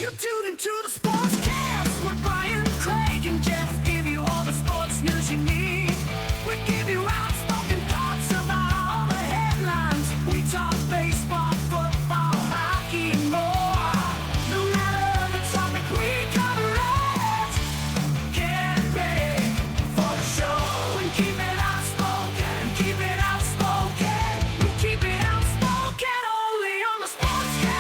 You tune into the Sportscast with Brian, Craig, and Jeff. Give you all the sports news you need. We give you outspoken thoughts about all the headlines. We talk baseball, football, hockey, and more. No matter the topic, we cover it. Get ready for the show and keep it outspoken. Keep it outspoken. We keep it outspoken only on the Sportscast.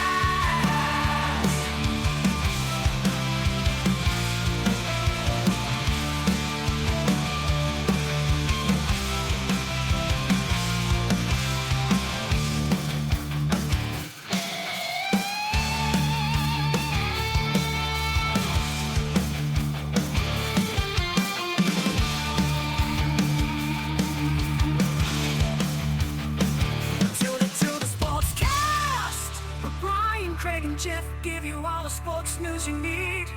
Tune into the Sportscast with Brian, Craig, and Jeff. Give you all the sports news you need.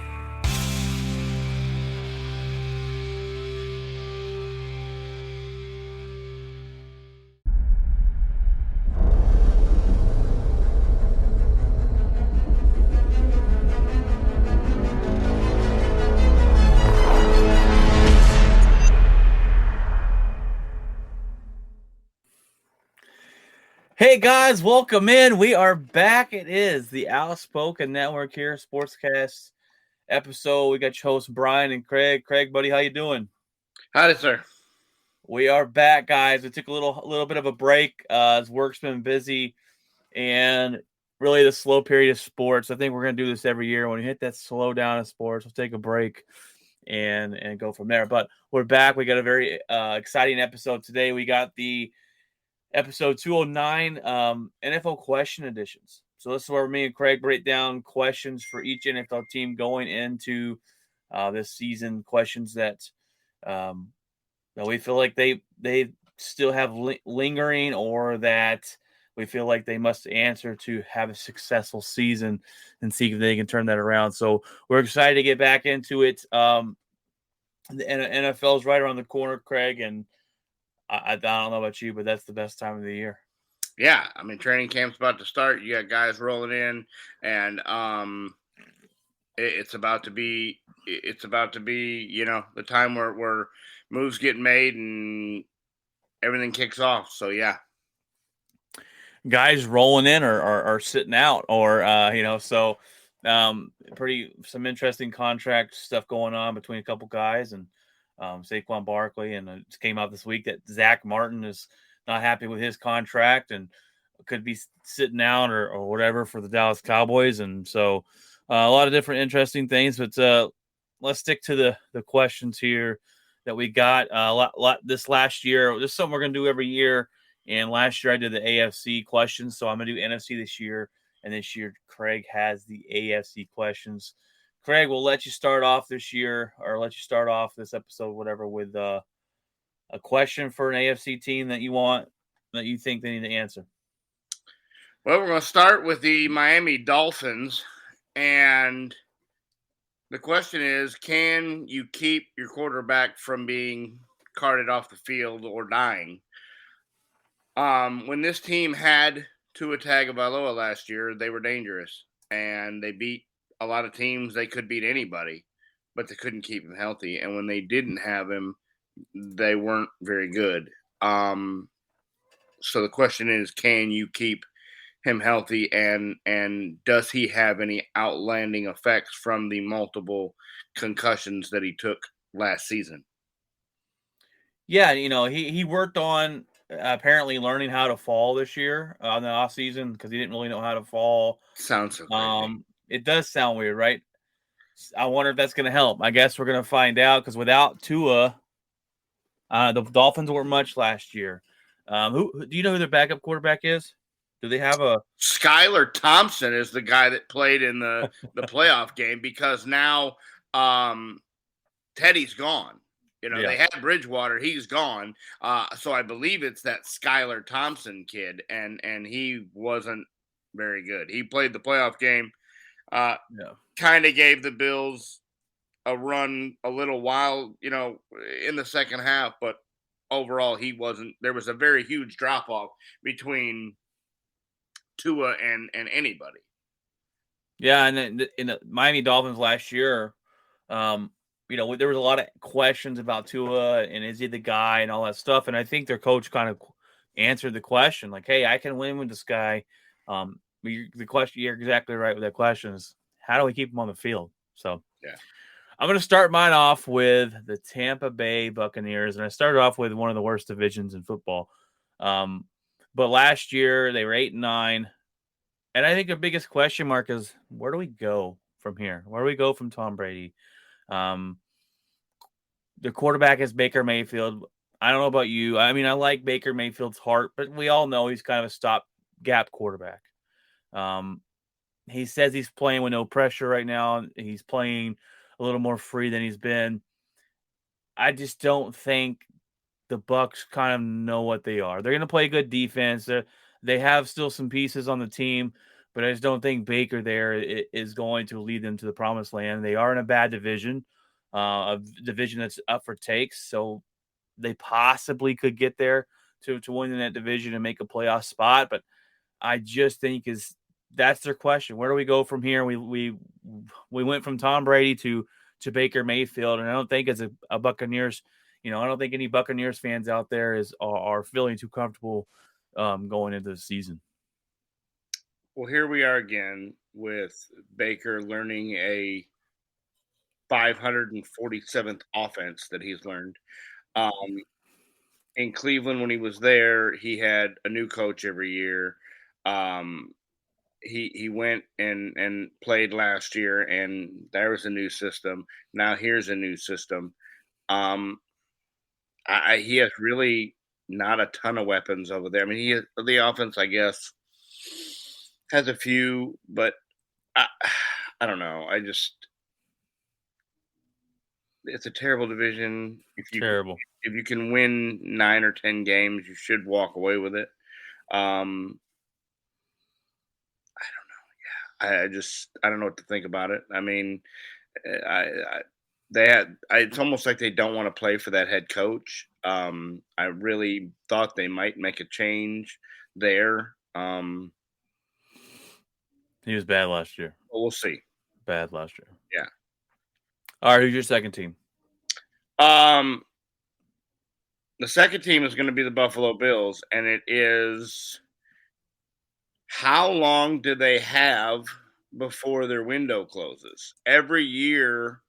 Hey guys, welcome in. We are back. It is the Outspoken Network here, Sportscast episode. We got your hosts Brian and Craig. Craig, buddy, how you doing? Howdy, sir. We are back, guys. We took a little bit of a break. As work's been busy, and really the slow period of sports. I think we're gonna do this every year. When you hit that slow down in sports, we'll take a break and go from there. But we're back. We got a very exciting episode today. We got the episode 209, NFL question editions. So this is where me and Craig break down questions for each NFL team going into this season. Questions that we feel like they still have lingering, or that we feel like they must answer to have a successful season, and see if they can turn that around. So we're excited to get back into it. The NFL is right around the corner, Craig, and I don't know about you, but that's the best time of the year. Yeah, I mean, training camp's about to start. You got guys rolling in, and it's about to be the time where moves get made and everything kicks off. So yeah, Guys rolling in or sitting out, or so some interesting contract stuff going on between a couple guys, and Saquon Barkley, and it came out this week that Zach Martin is not happy with his contract and could be sitting out or whatever for the Dallas Cowboys. And so a lot of different interesting things, but let's stick to the questions here that we got a lot this last year. This is something we're going to do every year. And last year I did the AFC questions, so I'm going to do NFC this year. And this year Craig has the AFC questions. Craig, we'll let you start off this year, or let you start off this episode, whatever, with a question for an AFC team that you think they need to answer. well, we're going to start with the Miami Dolphins, and the question is, can you keep your quarterback from being carted off the field or dying? When this team had Tua Tagovailoa last year, they were dangerous, and they beat a lot of teams. They could beat anybody, but they couldn't keep him healthy. And when they didn't have him, they weren't very good. So the question is, can you keep him healthy, and does he have any outlanding effects from the multiple concussions that he took last season? Yeah, he worked on apparently learning how to fall this year on the off season, because he didn't really know how to fall. Sounds so crazy. It does sound weird, right? I wonder if that's going to help. I guess we're going to find out, because without Tua, the Dolphins weren't much last year. Who do you know who their backup quarterback is? Do they have a Skylar Thompson is the guy that played in the playoff game, because now Teddy's gone. Yeah. They had Bridgewater, he's gone. So I believe it's that Skylar Thompson kid, and he wasn't very good. He played the playoff game. Kind of gave the Bills a run a little while, in the second half, but overall he wasn't. There was a very huge drop off between Tua and anybody. Yeah, and then in the Miami Dolphins last year, there was a lot of questions about Tua and is he the guy and all that stuff. And I think their coach kind of answered the question, like, "Hey, I can win with this guy." The question, you're exactly right with that question, is how do we keep him on the field? So, Yeah. I'm going to start mine off with the Tampa Bay Buccaneers, and I started off with one of the worst divisions in football. But last year they were 8-9. And I think the biggest question mark is, where do we go from here? Where do we go from Tom Brady? Um, the quarterback is Baker Mayfield. I don't know about you. I mean, I like Baker Mayfield's heart, but we all know he's kind of a stopgap quarterback. He says he's playing with no pressure right now. He's playing a little more free than he's been. I just don't think the Bucs kind of know what they are. They're going to play good defense. They have still some pieces on the team, but I just don't think Baker there is going to lead them to the promised land. They are in a bad division, a division that's up for takes, so they possibly could get there to win in that division and make a playoff spot. But I just think that's their question. Where do we go from here? We went from Tom Brady to Baker Mayfield, and I don't think as a Buccaneers, I don't think any Buccaneers fans out there are feeling too comfortable going into the season. Well, here we are again with Baker learning a 547th offense that he's learned. In Cleveland, when he was there, he had a new coach every year. He went and played last year, and there was a new system. Now here's a new system. He has really not a ton of weapons over there. I mean, the offense, I guess, has a few, but I don't know. It's a terrible division. Terrible. If you can win 9 or 10 games, you should walk away with it. I don't know. Yeah, I don't know what to think about it. I mean, it's almost like they don't want to play for that head coach. I really thought they might make a change there. He was bad last year. But we'll see. Bad last year. Yeah. All right, who's your second team? The second team is going to be the Buffalo Bills, and it is, how long do they have before their window closes? Every year,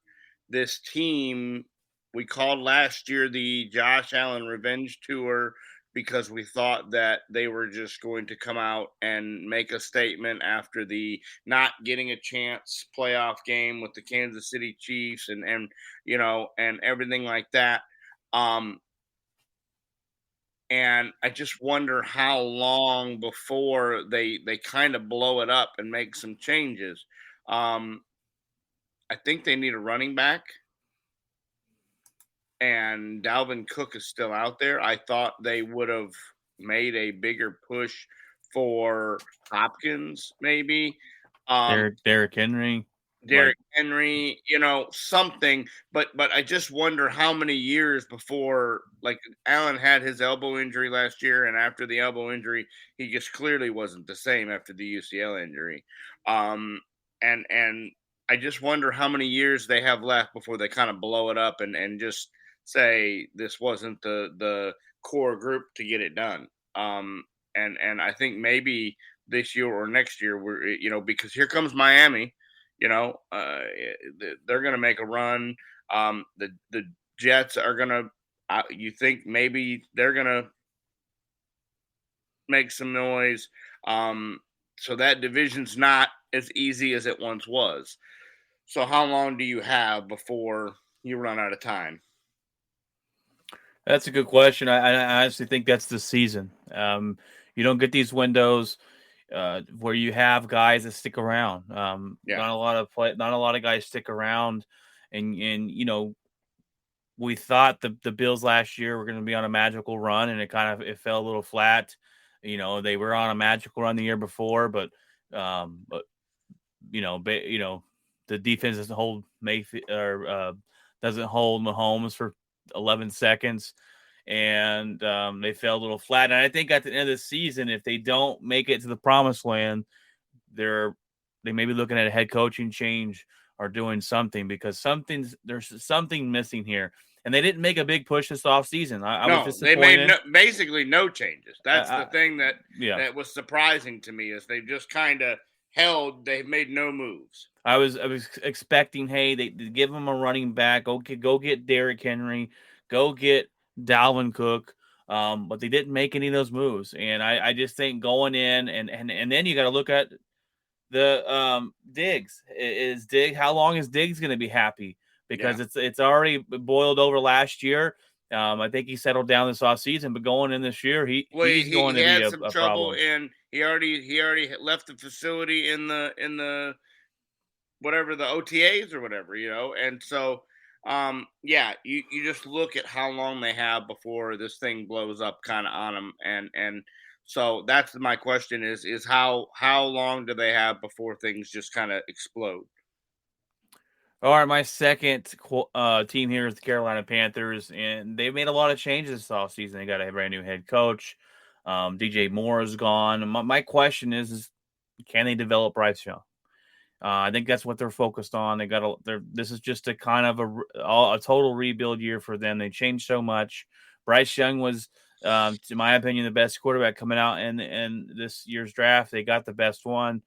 this team, we called last year the Josh Allen Revenge Tour because we thought that they were just going to come out and make a statement after the not getting a chance playoff game with the Kansas City Chiefs and everything like that. And I just wonder how long before they kind of blow it up and make some changes. I think they need a running back. And Dalvin Cook is still out there. I thought they would have made a bigger push for Hopkins, maybe. Derrick Henry. Derrick Henry, something. But I just wonder how many years before, like, Allen had his elbow injury last year, and after the elbow injury, he just clearly wasn't the same after the UCL injury. And I just wonder how many years they have left before they kind of blow it up and just say this wasn't the core group to get it done. And I think maybe this year or next year because here comes Miami, they're going to make a run. The Jets are going to, you think maybe they're going to make some noise. So that division's not as easy as it once was. So how long do you have before you run out of time? That's a good question. I honestly think that's the season. You don't get these windows where you have guys that stick around. Not a lot of guys stick around, and we thought the Bills last year were going to be on a magical run, and it fell a little flat. They were on a magical run the year before, but the defense doesn't hold doesn't hold Mahomes for 11 seconds, and they fell a little flat. And I think at the end of the season, if they don't make it to the promised land, they're they may be looking at a head coaching change or doing something because there's something missing here. And they didn't make a big push this offseason. I was they made disappointed. basically no changes. That's the thing that was surprising to me is they've just kind of held. They've made no moves. I was expecting, hey, they give him a running back. Go get Derrick Henry. Go get Dalvin Cook. But they didn't make any of those moves. And I just think going in and then you got to look at the Diggs. How long is Diggs going to be happy? Because it's already boiled over last year. I think he settled down this offseason, but going in this year, he's going to be some a trouble, problem. and he already left the facility in the whatever the OTAs or whatever, and so you just look at how long they have before this thing blows up kind of on them, and so that's my question is how long do they have before things just kind of explode? All right, my second team here is the Carolina Panthers, and they've made a lot of changes this offseason. They got a brand new head coach. DJ Moore is gone. My question is can they develop Bryce Young? I think that's what they're focused on. This is just a kind of a total rebuild year for them. They changed so much. Bryce Young was, to my opinion, the best quarterback coming out in this year's draft. They got the best one.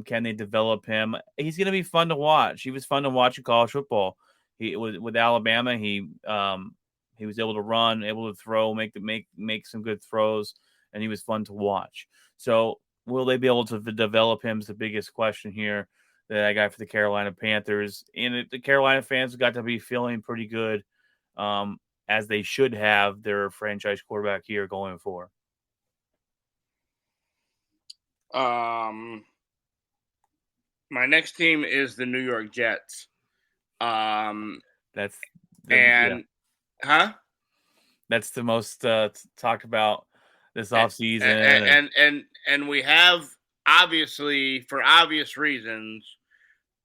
Can they develop him? He's going to be fun to watch. He was fun to watch in college football. He with Alabama. He was able to run, able to throw, make some good throws, and he was fun to watch. So will they be able to develop him? Is the biggest question here that I got for the Carolina Panthers. And the Carolina fans got to be feeling pretty good, as they should have their franchise quarterback here going forward. My next team is the New York Jets. That's the most talked about this offseason. And we have, obviously, for obvious reasons,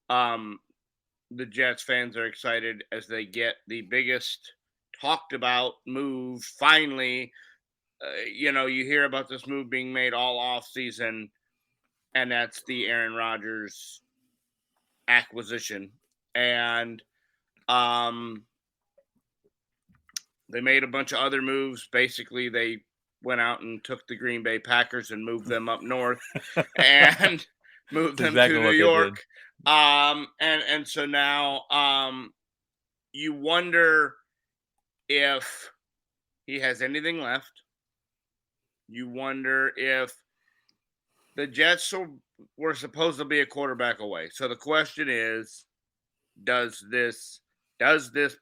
the Jets fans are excited as they get the biggest talked about move. Finally, you hear about this move being made all off season, and that's the Aaron Rodgers acquisition. And they made a bunch of other moves. Basically, they went out and took the Green Bay Packers and moved them up north and moved them to New York. And so now you wonder if he has anything left. You wonder if the Jets were supposed to be a quarterback away. So the question is, does this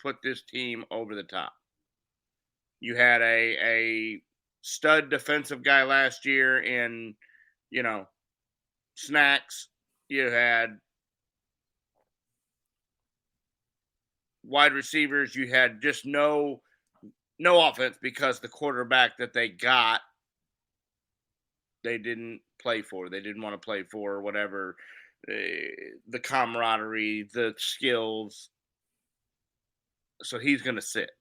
put this team over the top? You had a stud defensive guy last year in, Snacks. You had wide receivers. You had just no offense because the quarterback that they got, they didn't play for. They didn't want to play for, or whatever, the camaraderie, the skills. So he's going to sit.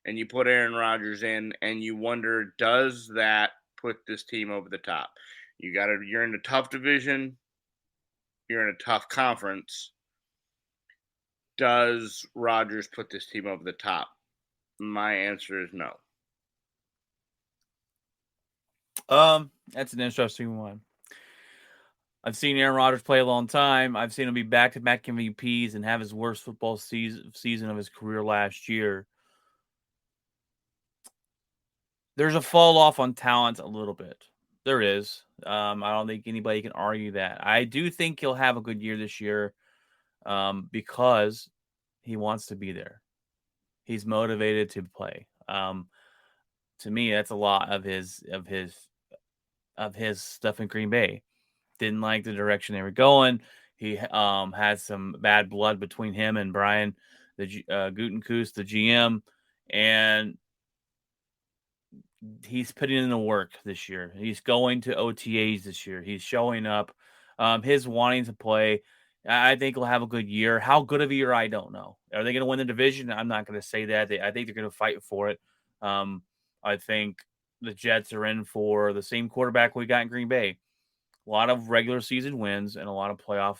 And you put Aaron Rodgers in, and you wonder, does that put this team over the top? You're in a tough division. You're in a tough conference. Does Rodgers put this team over the top? My answer is no. That's an interesting one. I've seen Aaron Rodgers play a long time. I've seen him be back-to-back MVPs and have his worst football season of his career last year. There's a fall off on talent a little bit. There is. I don't think anybody can argue that. I do think he'll have a good year this year, because he wants to be there. He's motivated to play. To me, that's a lot of his stuff in Green Bay. Didn't like the direction they were going. He had some bad blood between him and Brian, the Gutekunst, the GM, and he's putting in the work this year. He's going to OTAs this year. He's showing up. His wanting to play, I think he'll have a good year. How good of a year, I don't know. Are they going to win the division? I'm not going to say that. I think they're going to fight for it. I think the Jets are in for the same quarterback we got in Green Bay. A lot of regular season wins and a lot of playoff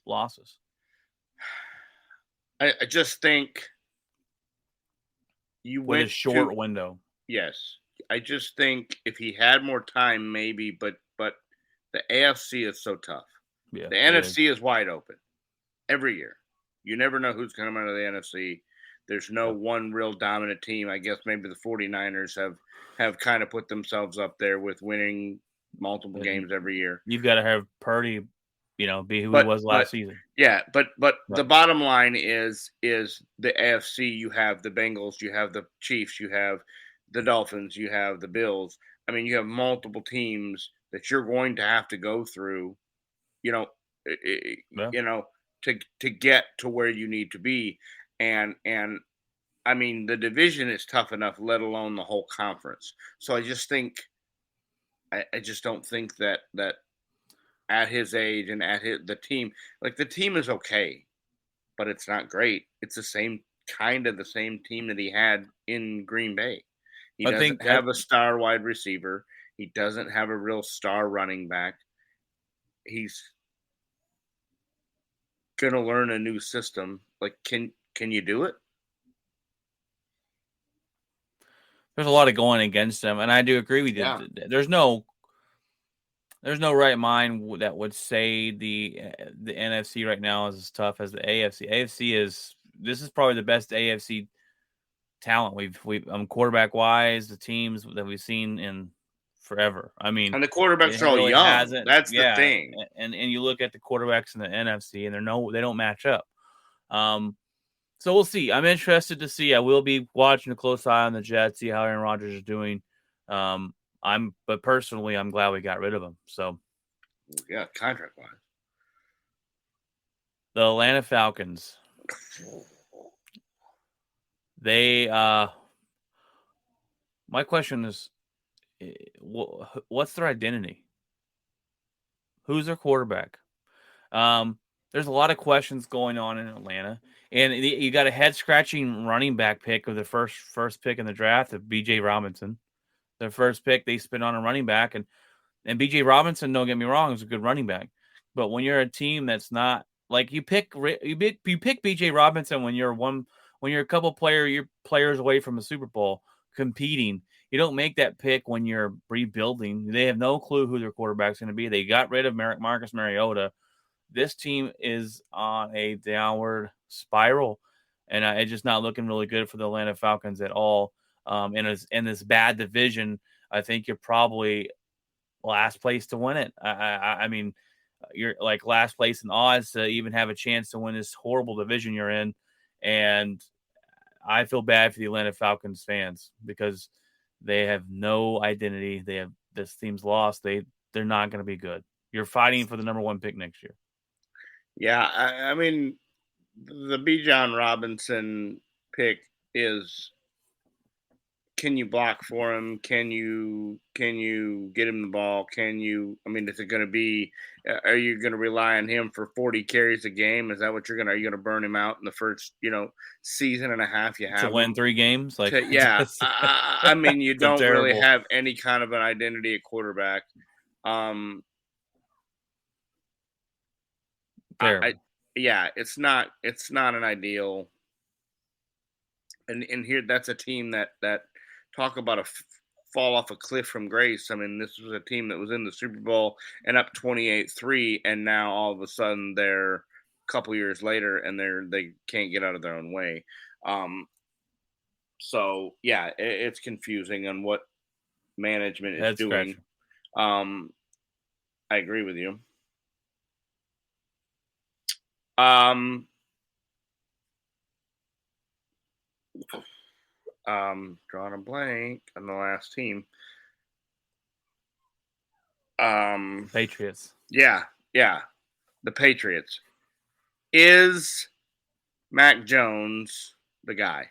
losses. I just think you With a went short to, window. yes. I just think if he had more time, maybe, but the AFC is so tough. Yeah, The NFC is wide open every year. You never know who's coming out of the NFC. There's no one real dominant team. I guess maybe the 49ers have kind of put themselves up there with winning multiple games every year. You've got to have Purdy, be who But- he was last season. Yeah, but Right. the bottom line is the AFC. You have the Bengals, you have the Chiefs, you have the Dolphins, you have the Bills. I mean, you have multiple teams that you're going to have to go through. Yeah. To get to where you need to be, and I mean the division is tough enough, let alone the whole conference. So I just think, I just don't think that at his age and the team, like the team is okay, but it's not great. It's the same team that he had in Green Bay. He doesn't have a star wide receiver. He doesn't have a real star running back. He's gonna learn a new system. Like, can you do it? There's a lot of going against him, and I do agree with you. Yeah. There's no right mind that would say the NFC right now is as tough as the AFC. This is probably the best AFC talent we've quarterback wise, the teams that we've seen in forever. I mean, and the quarterbacks are all really young. That's the thing. And you look at the quarterbacks in the NFC, and they don't match up. So we'll see. I'm interested to see. I will be watching a close eye on the Jets, see how Aaron Rodgers is doing. But personally, I'm glad we got rid of him. So, yeah, contract wise, the Atlanta Falcons. They. My question is, what's their identity? Who's their quarterback? There's a lot of questions going on in Atlanta, and you got a head-scratching running back pick of the first pick in the draft of B.J. Robinson. The first pick they spent on a running back, and B.J. Robinson, don't get me wrong, is a good running back, but when you're a team that's not like you pick B.J. Robinson when you're a couple players away from a Super Bowl competing. You don't make that pick when you're rebuilding. They have no clue who their quarterback's going to be. They got rid of Marcus Mariota. This team is on a downward spiral, and it's just not looking really good for the Atlanta Falcons at all. In this bad division, I think you're probably last place to win it. I mean, you're like last place in odds to even have a chance to win this horrible division you're in, and I feel bad for the Atlanta Falcons fans because they have no identity. This team's lost. They're not going to be good. You're fighting for the number 1 pick next year. Yeah, I mean, the Bijan Robinson pick is, can you block for him? Can you get him the ball? I mean, is it going to be, are you going to rely on him for 40 carries a game? Is that what are you going to burn him out in the first, season and a half you have to win 3 games? Yeah. I mean, you don't really have any kind of an identity at quarterback. It's not an ideal. And here, that's a team that talk about a fall off a cliff from grace. I mean, this was a team that was in the Super Bowl and up 28-3, and now all of a sudden they're a couple years later and they can't get out of their own way. So yeah, it's confusing on what management is doing. I agree with you. Drawing a blank on the last team. Patriots. Yeah. The Patriots. Is Mac Jones the guy?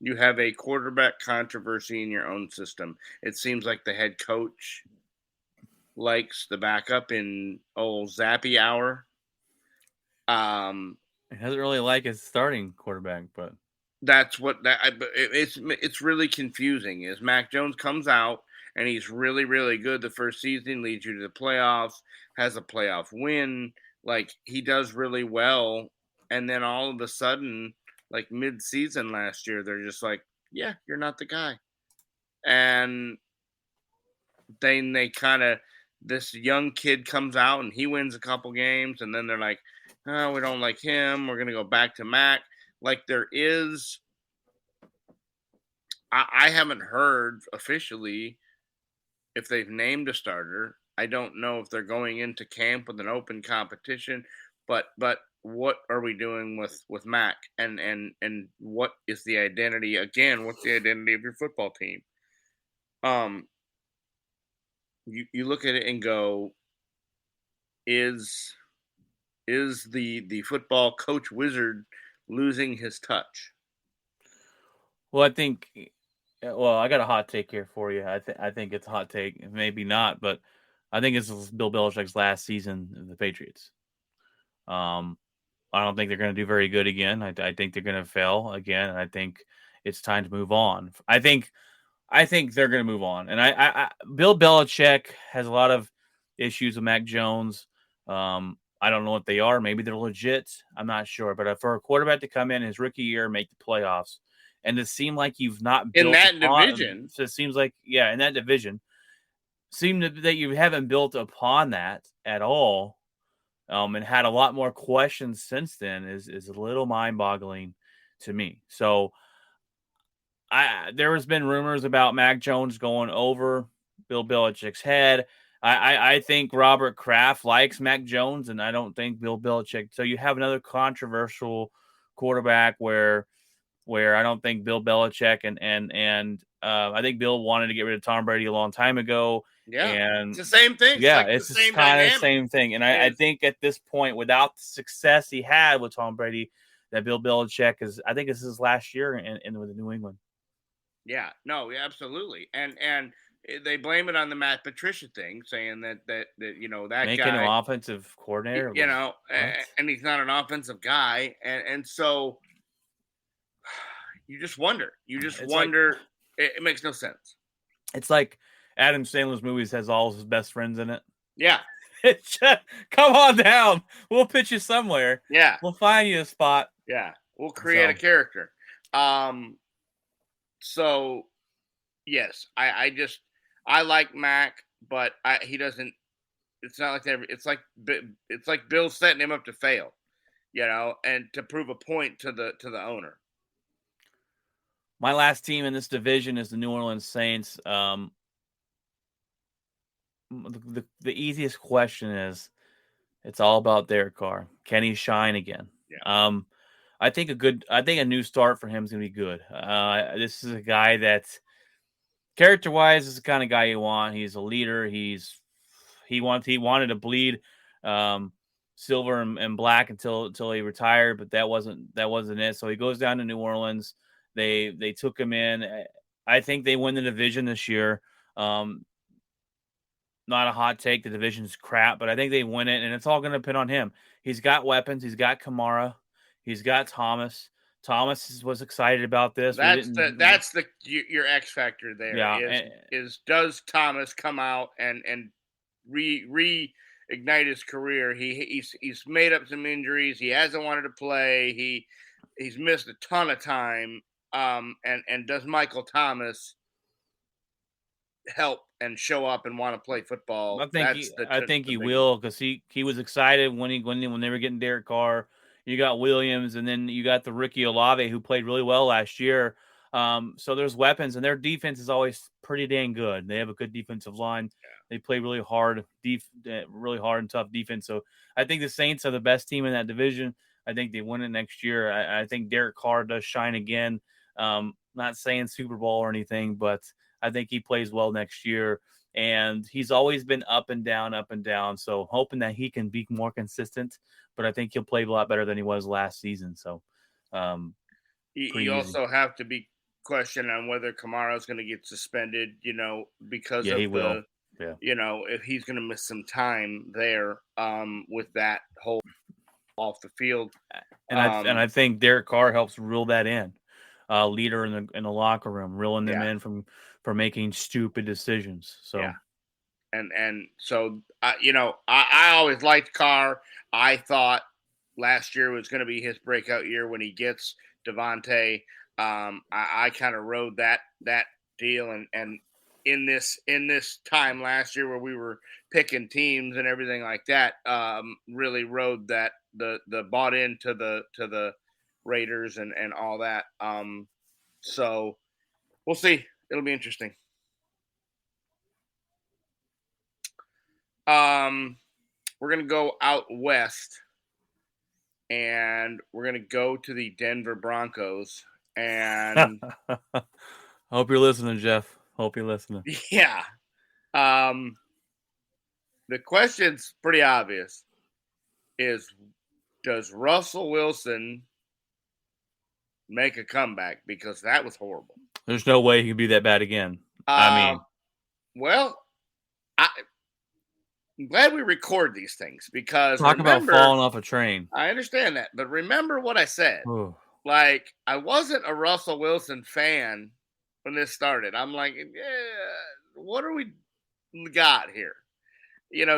You have a quarterback controversy in your own system. It seems like the head coach likes the backup in old Zappy hour. He doesn't really like his starting quarterback, but that's what it's really confusing. Is Mac Jones comes out and he's really, really good the first season, leads you to the playoffs, has a playoff win. Like, he does really well. And then all of a sudden, like mid-season last year, they're just like, yeah, you're not the guy. And then they kind of, this young kid comes out and he wins a couple games, and then they're like, oh, we don't like him. We're going to go back to Mac. Like, there is, I haven't heard officially if they've named a starter. I don't know if they're going into camp with an open competition, but what are we doing with Mac, and what is the identity? Again, what's the identity of your football team? You look at it and go, is the football coach wizard losing his touch? Well, I think. Well, I got a hot take here for you. I think it's a hot take, maybe not, but I think this is Bill Belichick's last season of the Patriots. I don't think they're going to do very good again. I think they're going to fail again, and I think it's time to move on. I think they're going to move on, and I Bill Belichick has a lot of issues with Mac Jones. I don't know what they are. Maybe they're legit. I'm not sure. But for a quarterback to come in his rookie year, make the playoffs, and to seem like you've not built in that division, so it seems like in that division, that you haven't built upon that at all, and had a lot more questions since then is a little mind-boggling to me. So there has been rumors about Mac Jones going over Bill Belichick's head. I think Robert Kraft likes Mac Jones, and I don't think Bill Belichick. So you have another controversial quarterback where I don't think Bill Belichick and I think Bill wanted to get rid of Tom Brady a long time ago. Yeah, and it's the same thing. Yeah, it's it's kind of the same thing. And I think at this point, without the success he had with Tom Brady, that Bill Belichick I think this is his last year in with New England. Yeah, no, absolutely. And they blame it on the Matt Patricia thing, saying that that Make guy him an offensive coordinator, and he's not an offensive guy, and so you just wonder. It makes no sense. It's like Adam Sandler's movies has all his best friends in it. Yeah. Come on down. We'll pitch you somewhere. Yeah. We'll find you a spot. Yeah. We'll create a character. So yes, I like Mac, but he doesn't. It's not like it's like Bill setting him up to fail, and to prove a point to the owner. My last team in this division is the New Orleans Saints. The easiest question is, it's all about Derek Carr. Can he shine again? Yeah. I think a new start for him is going to be good. This is a guy that, character-wise, is the kind of guy you want. He's a leader. He wanted to bleed silver and black until he retired, but that wasn't it. So he goes down to New Orleans. They took him in. I think they win the division this year. Not a hot take. The division's crap, but I think they win it, and it's all going to depend on him. He's got weapons. He's got Kamara. He's got Thomas. Thomas was excited about this. That's your X factor there. Yeah, does Thomas come out and reignite his career? He's made up some injuries. He hasn't wanted to play. He's missed a ton of time. And does Michael Thomas help and show up and want to play football? I think he will, because he was excited when they were getting Derek Carr. You got Williams, and then you got the rookie Olave, who played really well last year. So there's weapons, and their defense is always pretty dang good. They have a good defensive line. Yeah. They play really hard and tough defense. So I think the Saints are the best team in that division. I think they win it next year. I think Derek Carr does shine again. Not saying Super Bowl or anything, but I think he plays well next year. And he's always been up and down. So hoping that he can be more consistent, but I think he'll play a lot better than he was last season. So you also have to be questioned on whether Kamara is going to get suspended, because he will. Yeah. If he's going to miss some time there with that whole off the field. And I think Derek Carr helps rule that in. Leader in the locker room, reeling them in from for making stupid decisions. So Yeah. And so I always liked Carr. I thought last year was going to be his breakout year when he gets Devontae. I kind of rode that deal, and in this time last year where we were picking teams and everything like that, really rode that the bought into the Raiders and all that. So we'll see. It'll be interesting. We're gonna go out west, and we're gonna go to the Denver Broncos. And hope you're listening, Jeff. Hope you're listening. yeah, the question's pretty obvious: does Russell Wilson make a comeback? Because that was horrible. There's no way he can be that bad again. Well, I'm glad we record these things because talk about falling off a train. I understand that, but remember what I said. Ooh. Like, I wasn't a Russell Wilson fan when this started. I'm like, what do we got here?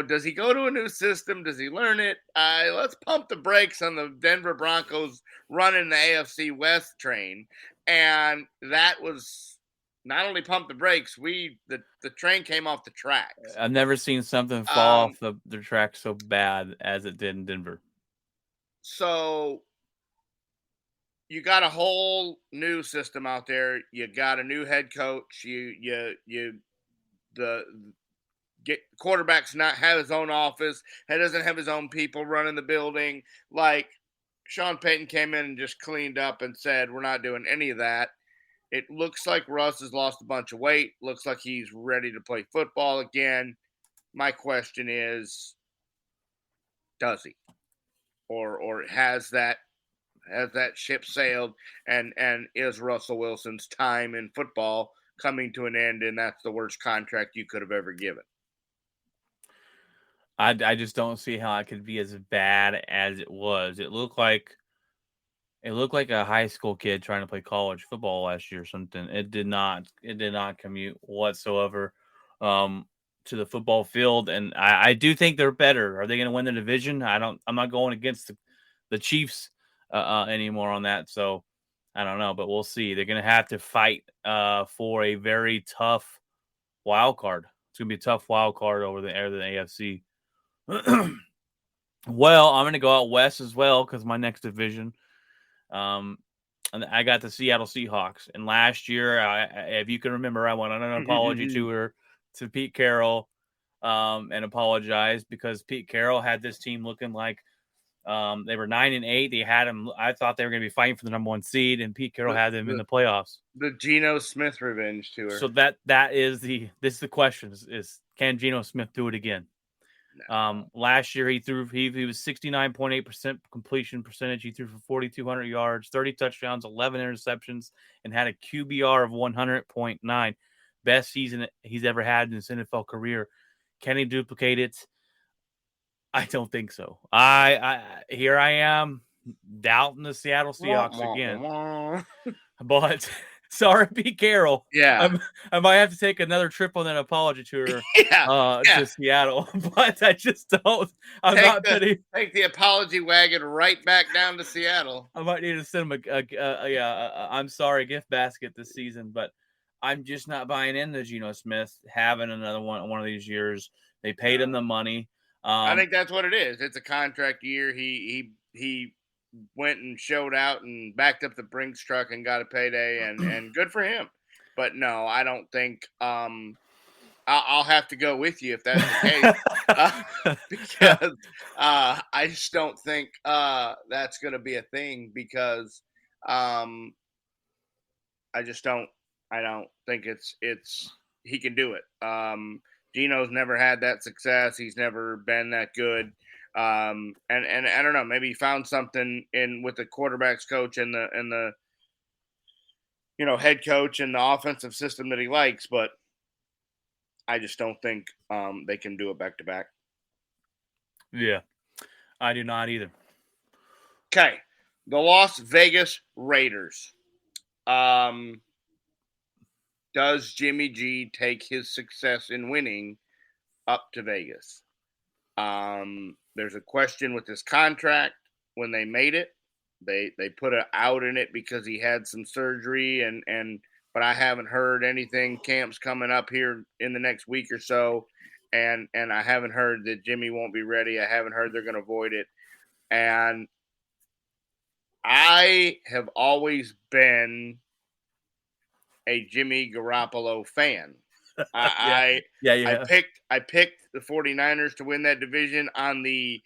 Does he go to a new system? Does he learn it? Let's pump the brakes on the Denver Broncos running the AFC West train. And that was not only pump the brakes, the train came off the tracks. I've never seen something fall off the track so bad as it did in Denver. So you got a whole new system out there. You got a new head coach. Quarterback's not have his own office. He doesn't have his own people running the building. Like, Sean Payton came in and just cleaned up and said, we're not doing any of that. It looks like Russ has lost a bunch of weight. Looks like he's ready to play football again. My question is, does he? Or has that ship sailed, and is Russell Wilson's time in football coming to an end, and that's the worst contract you could have ever given? I just don't see how it could be as bad as it was. It looked like a high school kid trying to play college football last year or something. It did not commute whatsoever to the football field. And I do think they're better. Are they going to win the division? I'm not going against the Chiefs anymore on that. So I don't know, but we'll see. They're going to have to fight for a very tough wild card. It's going to be a tough wild card over the AFC. Well, I'm going to go out west as well because my next division. And I got the Seattle Seahawks. And last year, if you can remember, I went on an apology tour to Pete Carroll and apologized because Pete Carroll had this team looking like they were 9-8. They had them. I thought they were going to be fighting for the number 1 seed, and Pete Carroll had them in the playoffs. The Geno Smith revenge tour. So this is the question: is can Geno Smith do it again? No. Last year he was 69.8% completion percentage. He threw for 4,200 yards, 30 touchdowns, 11 interceptions, and had a QBR of 100.9. Best season he's ever had in his NFL career. Can he duplicate it? I don't think so. Here I am doubting the Seattle Seahawks again. But sorry, Pete Carroll. Yeah. I might have to take another trip on that apology tour to Seattle. But I just don't. Take the apology wagon right back down to Seattle. I might need to send him a I'm sorry gift basket this season, but I'm just not buying into Geno Smith having another one of these years. They paid him the money. I think that's what it is. It's a contract year. He went and showed out and backed up the Brinks truck and got a payday, and good for him. But no, I don't think I'll have to go with you if that's the case because I just don't think that's going to be a thing because I don't think it's he can do it. Geno's never had that success. He's never been that good. And I don't know, maybe he found something with the quarterbacks coach and the head coach and the offensive system that he likes, but I just don't think they can do it back to back. Yeah, I do not either. Okay, the Las Vegas Raiders. does Jimmy G take his success in winning up to Vegas? There's a question with his contract when they made it. They put an out in it because he had some surgery but I haven't heard anything. Camp's coming up here in the next week or so, and I haven't heard that Jimmy won't be ready. I haven't heard they're going to avoid it. And I have always been a Jimmy Garoppolo fan. I picked the 49ers to win that division on the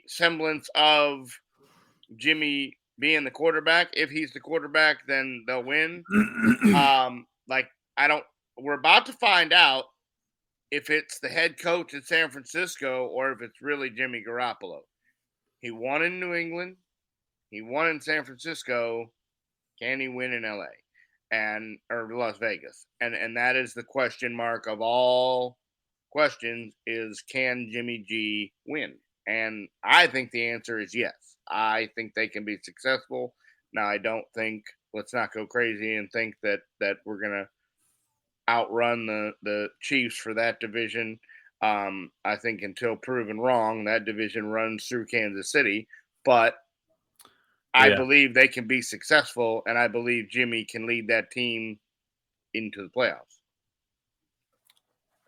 semblance of Jimmy being the quarterback. If he's the quarterback, then they'll win. We're about to find out if it's the head coach in San Francisco or if it's really Jimmy Garoppolo. He won in New England. He won in San Francisco. Can he win in LA or Las Vegas? And that is the question mark of all questions is, can Jimmy G win? And I think the answer is yes. I think they can be successful. Now, I don't think, let's not go crazy and think that we're going to outrun the Chiefs for that division. I think until proven wrong, that division runs through Kansas City. But I believe they can be successful, and I believe Jimmy can lead that team into the playoffs.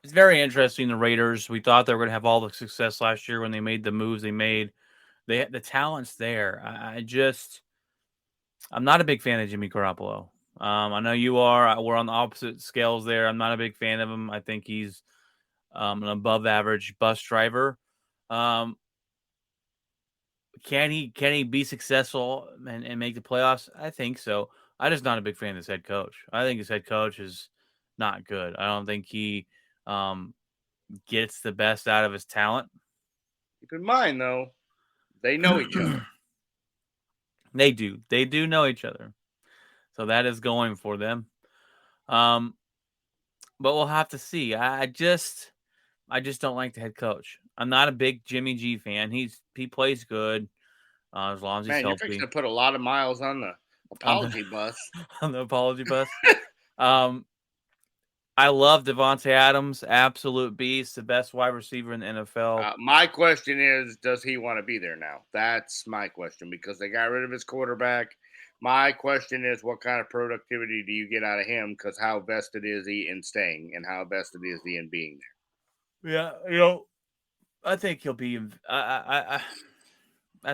It's very interesting, the Raiders. We thought they were going to have all the success last year when they made the moves they made. The talent's there. I'm not a big fan of Jimmy Garoppolo. I know you are. We're on the opposite scales there. I'm not a big fan of him. I think he's an above-average bus driver. Can he be successful and make the playoffs? I think so. I'm just not a big fan of his head coach. I think his head coach is not good. I don't think he gets the best out of his talent. Keep in mind, though, they know each other. They do. They do know each other. So that is going for them. But we'll have to see. I just don't like the head coach. I'm not a big Jimmy G fan. He plays good as long as he's healthy. You're fixing to put a lot of miles on the apology bus. On the apology bus. I love Devontae Adams, absolute beast, the best wide receiver in the NFL. My question is, does he want to be there now? That's my question, because they got rid of his quarterback. My question is, what kind of productivity do you get out of him? Because how vested is he in staying, and how vested is he in being there? Yeah, I think he'll be. I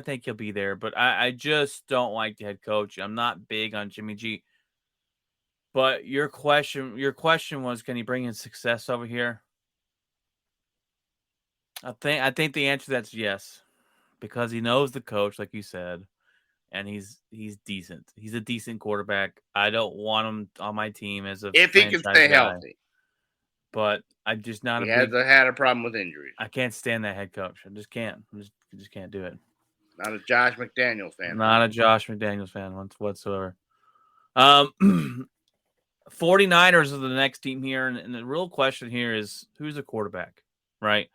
think he'll be there, but I just don't like the head coach. I'm not big on Jimmy G. But your question was, can he bring in success over here? I think the answer to that's yes, because he knows the coach, like you said, and he's decent. He's a decent quarterback. I don't want him on my team as a if he can stay healthy. But I'm just not. He has had a problem with injuries. I can't stand that head coach. I just can't. I just can't do it. Not a Josh McDaniels fan. Not a Josh McDaniels fan whatsoever. 49ers are the next team here, and the real question here is, who's the quarterback, right?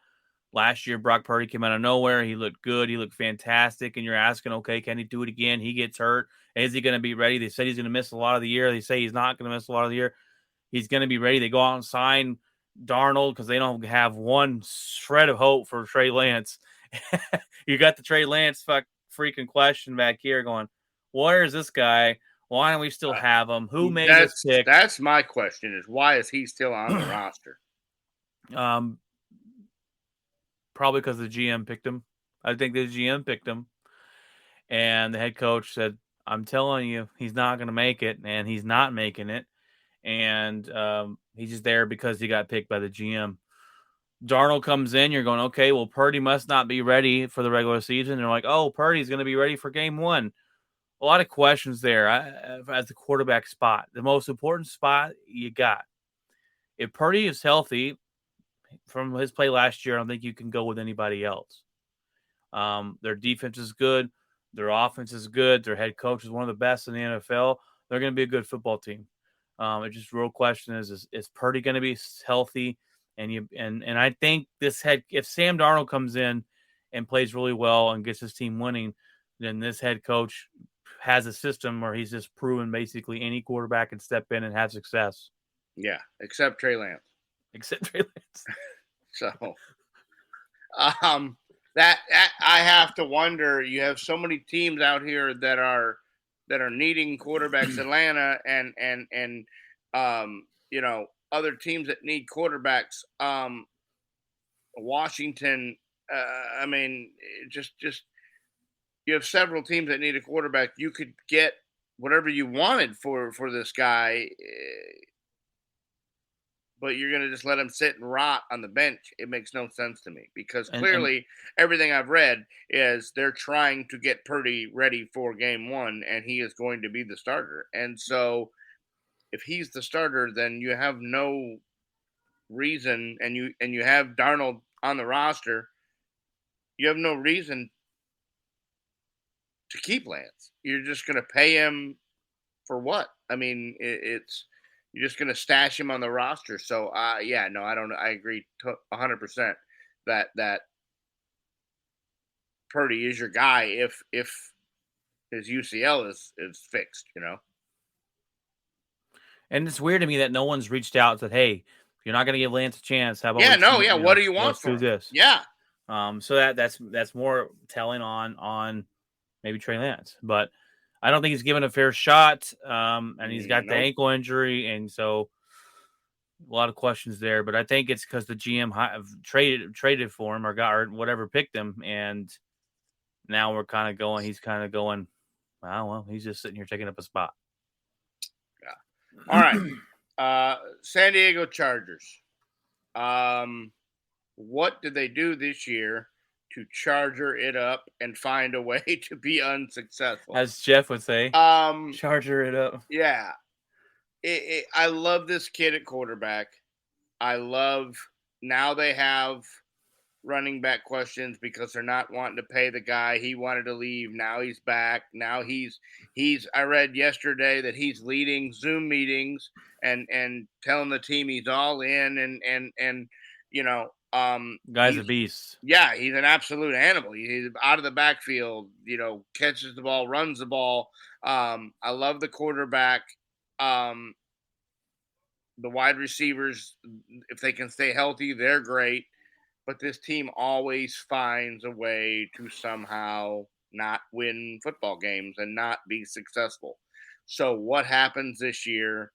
Last year, Brock Purdy came out of nowhere. He looked good. He looked fantastic, and you're asking, okay, can he do it again? He gets hurt. Is he going to be ready? They said he's going to miss a lot of the year. They say he's not going to miss a lot of the year. He's going to be ready. They go out and sign Darnold because they don't have one shred of hope for Trey Lance. You got the Trey Lance freaking question back here going, where is this guy? Why don't we still have him? Who made this pick? That's my question, is why is he still on the roster? Probably because the GM picked him. I think the GM picked him. And the head coach said, I'm telling you, he's not going to make it. And he's not making it. And he's just there because he got picked by the GM. Darnold comes in. You're going, okay, well, Purdy must not be ready for the regular season. And they're like, oh, Purdy's going to be ready for game one. A lot of questions there at the quarterback spot. The most important spot you got. If Purdy is healthy from his play last year, I don't think you can go with anybody else. Their defense is good. Their offense is good. Their head coach is one of the best in the NFL. They're going to be a good football team. It's just real question is Purdy going to be healthy? And I think if Sam Darnold comes in and plays really well and gets his team winning, then this head coach has a system where he's just proven basically any quarterback can step in and have success. Yeah, except Trey Lance. except Trey Lance. So, that I have to wonder. You have so many teams out here that are needing quarterbacks. Atlanta and other teams that need quarterbacks. Washington. I mean, just you have several teams that need a quarterback. You could get whatever you wanted for this guy, but you're going to just let him sit and rot on the bench. It makes no sense to me because clearly everything I've read is they're trying to get Purdy ready for game one, and he is going to be the starter. And so if he's the starter, then you have no reason, and you have Darnold on the roster, you have no reason to keep Lance. You're just going to pay him for what? I mean, it's you're just going to stash him on the roster. So, yeah, no, I don't. I agree 100% that Purdy is your guy if his UCL is fixed. And it's weird to me that no one's reached out and said, "Hey, if you're not going to give Lance a chance, how about what do you want let's from do him? this?" Yeah. So that's more telling on maybe Trey Lance, but I don't think he's given a fair shot. And he's got the ankle injury, and so a lot of questions there. But I think it's because the GM traded for him or whatever picked him, and now we're kind of going. He's kind of going. Well, he's just sitting here taking up a spot. Yeah. All right. San Diego Chargers. What did they do this year to charger it up and find a way to be unsuccessful? As Jeff would say, charger it up. Yeah. I love this kid at quarterback. I love now they have running back questions because they're not wanting to pay the guy. He wanted to leave. Now he's back. Now he's I read yesterday that he's leading Zoom meetings and telling the team he's all in and guy's a beast. Yeah, he's an absolute animal. He's out of the backfield, catches the ball, runs the ball. I love the quarterback. The wide receivers, if they can stay healthy, they're great. But this team always finds a way to somehow not win football games and not be successful. So what happens this year?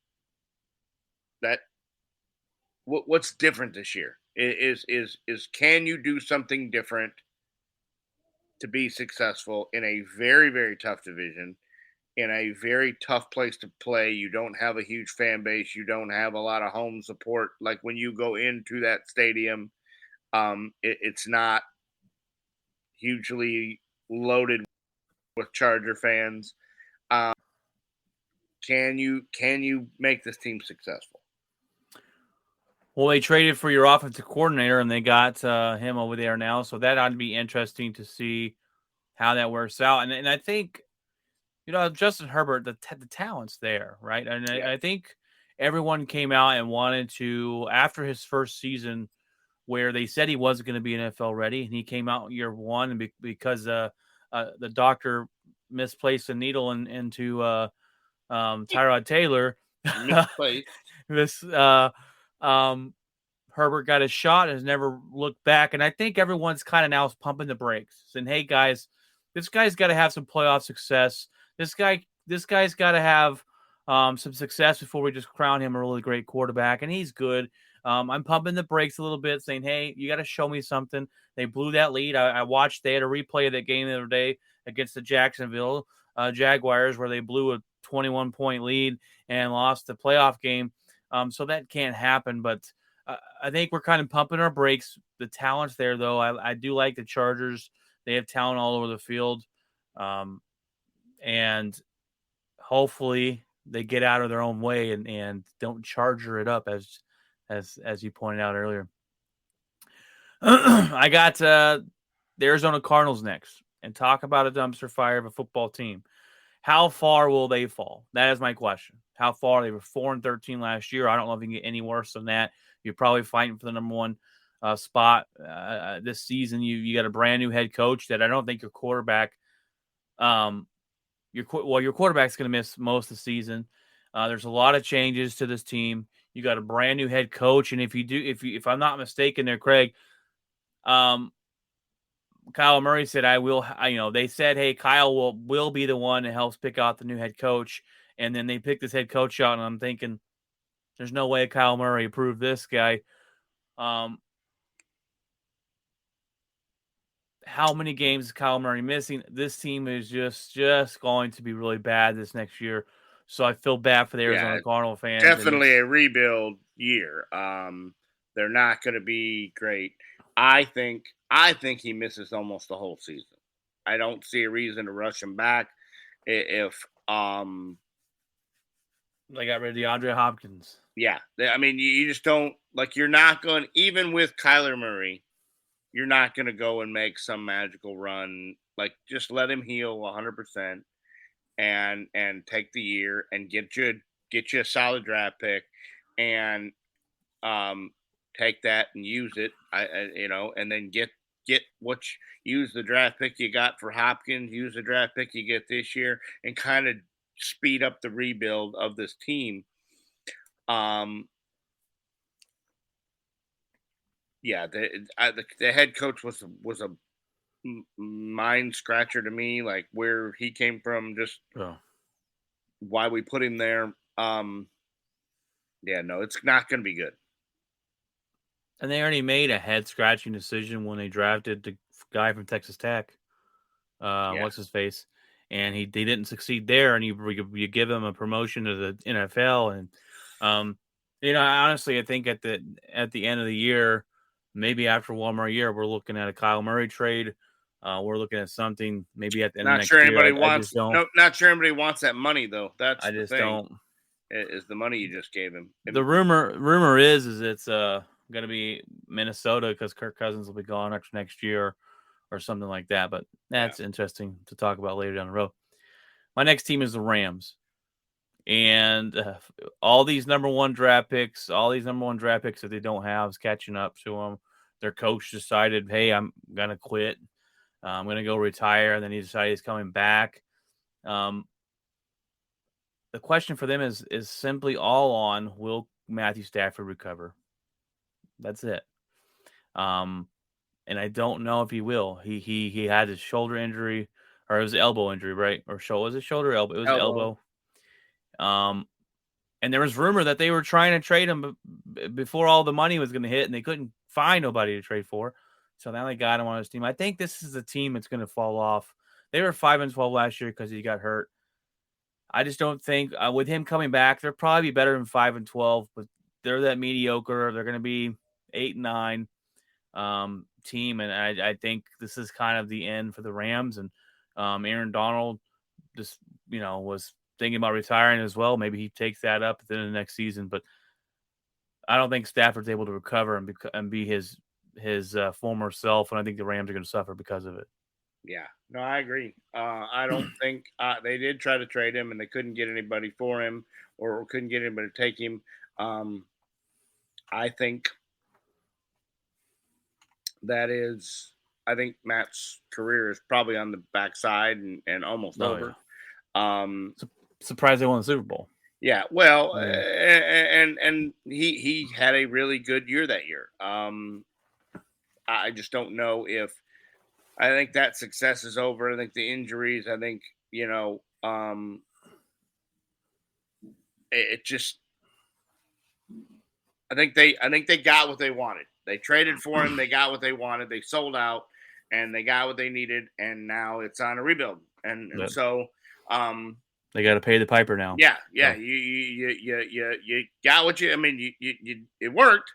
What's different this year is can you do something different to be successful in a very, very tough division, in a very tough place to play? You don't have a huge fan base. You don't have a lot of home support. Like when you go into that stadium, it's not hugely loaded with Charger fans. Can you make this team successful? Well, they traded for your offensive coordinator, and they got him over there now. So that ought to be interesting to see how that works out. And I think, Justin Herbert, the talent's there, right? And I think everyone came out and wanted to, after his first season, where they said he wasn't going to be NFL ready, and he came out year one, and because the doctor misplaced a needle into Tyrod Taylor. Herbert got his shot and has never looked back. And I think everyone's kind of now pumping the brakes, saying, "Hey guys, this guy's got to have some playoff success. This guy's got to have some success before we just crown him a really great quarterback." And he's good. I'm pumping the brakes a little bit, saying, "Hey, you got to show me something." They blew that lead. I watched. They had a replay of that game the other day against the Jacksonville Jaguars, where they blew a 21-point lead and lost the playoff game. So that can't happen. But I think we're kind of pumping our brakes. The talent's there, though. I do like the Chargers. They have talent all over the field. And hopefully they get out of their own way and don't charger it up, as you pointed out earlier. I got the Arizona Cardinals next, and talk about a dumpster fire of a football team. How far will they fall? That is my question. How far? They were 4-13 last year. I don't know if you can get any worse than that. You're probably fighting for the number one spot this season. You got a brand new head coach that I don't think your quarterback. Your quarterback's going to miss most of the season. There's a lot of changes to this team. You got a brand new head coach, and if I'm not mistaken, there, Craig, Kyle Murray said, they said, hey, Kyle will be the one that helps pick out the new head coach. And then they picked this head coach out, and I'm thinking, there's no way Kyle Murray approved this guy. How many games is Kyle Murray missing? This team is just going to be really bad this next year. So I feel bad for the Arizona Cardinal fans. Definitely a rebuild year. They're not going to be great. I think he misses almost the whole season. I don't see a reason to rush him back if they got rid of DeAndre Hopkins. Yeah. I mean, you just don't – you're not going – even with Kyler Murray, you're not going to go and make some magical run. Just let him heal 100% and take the year and get you a solid draft pick and take that and use it, and then use the draft pick you got for Hopkins, use the draft pick you get this year, and kind of speed up the rebuild of this team. The head coach was a mind scratcher to me, where he came from, just why we put him there. It's not going to be good. And they already made a head scratching decision when they drafted the guy from Texas Tech. What's his face? And he didn't succeed there, and you give him a promotion to the NFL, and honestly, I think at the end of the year, maybe after one more year, we're looking at a Kyle Murray trade. We're looking at something maybe at the end of next year. Not sure anybody wants that money though. That's I just don't. Is the money you just gave him? The rumor is it's going to be Minnesota because Kirk Cousins will be gone next year or something like that. But that's interesting to talk about later down the road. My next team is the Rams. And all these number one draft picks that they don't have is catching up to them. Their coach decided, hey, I'm going to quit. I'm going to go retire. And then he decided he's coming back. The question for them is simply all on, will Matthew Stafford recover? That's it. And I don't know if he will. He had his shoulder injury, or it was elbow injury, right? Or was it shoulder, elbow? It was elbow. And there was rumor that they were trying to trade him before all the money was going to hit, and they couldn't find nobody to trade for. So now they got him on his team. I think this is a team that's going to fall off. They were 5-12 last year because he got hurt. I just don't think with him coming back, they're probably better than 5-12, but they're that mediocre. They're going to be 8-9 team, and I think this is kind of the end for the Rams. And Aaron Donald just was thinking about retiring as well. Maybe he takes that up at the end of the next season, but I don't think Stafford's able to recover and be his former self, and I think the Rams are going to suffer because of it. Yeah, no, I agree. I don't think they did try to trade him, and they couldn't get anybody for him, or couldn't get anybody to take him. I think Matt's career is probably on the backside and almost over. Yeah. Surprised they won the Super Bowl. Yeah, well, and he had a really good year that year. I just don't know if I think that success is over. I think the injuries. I think it just. I think they got what they wanted. They traded for him. They got what they wanted. They sold out, and they got what they needed. And now it's on a rebuild. And so. They got to pay the piper now. Yeah. You got what you. I mean, you it worked,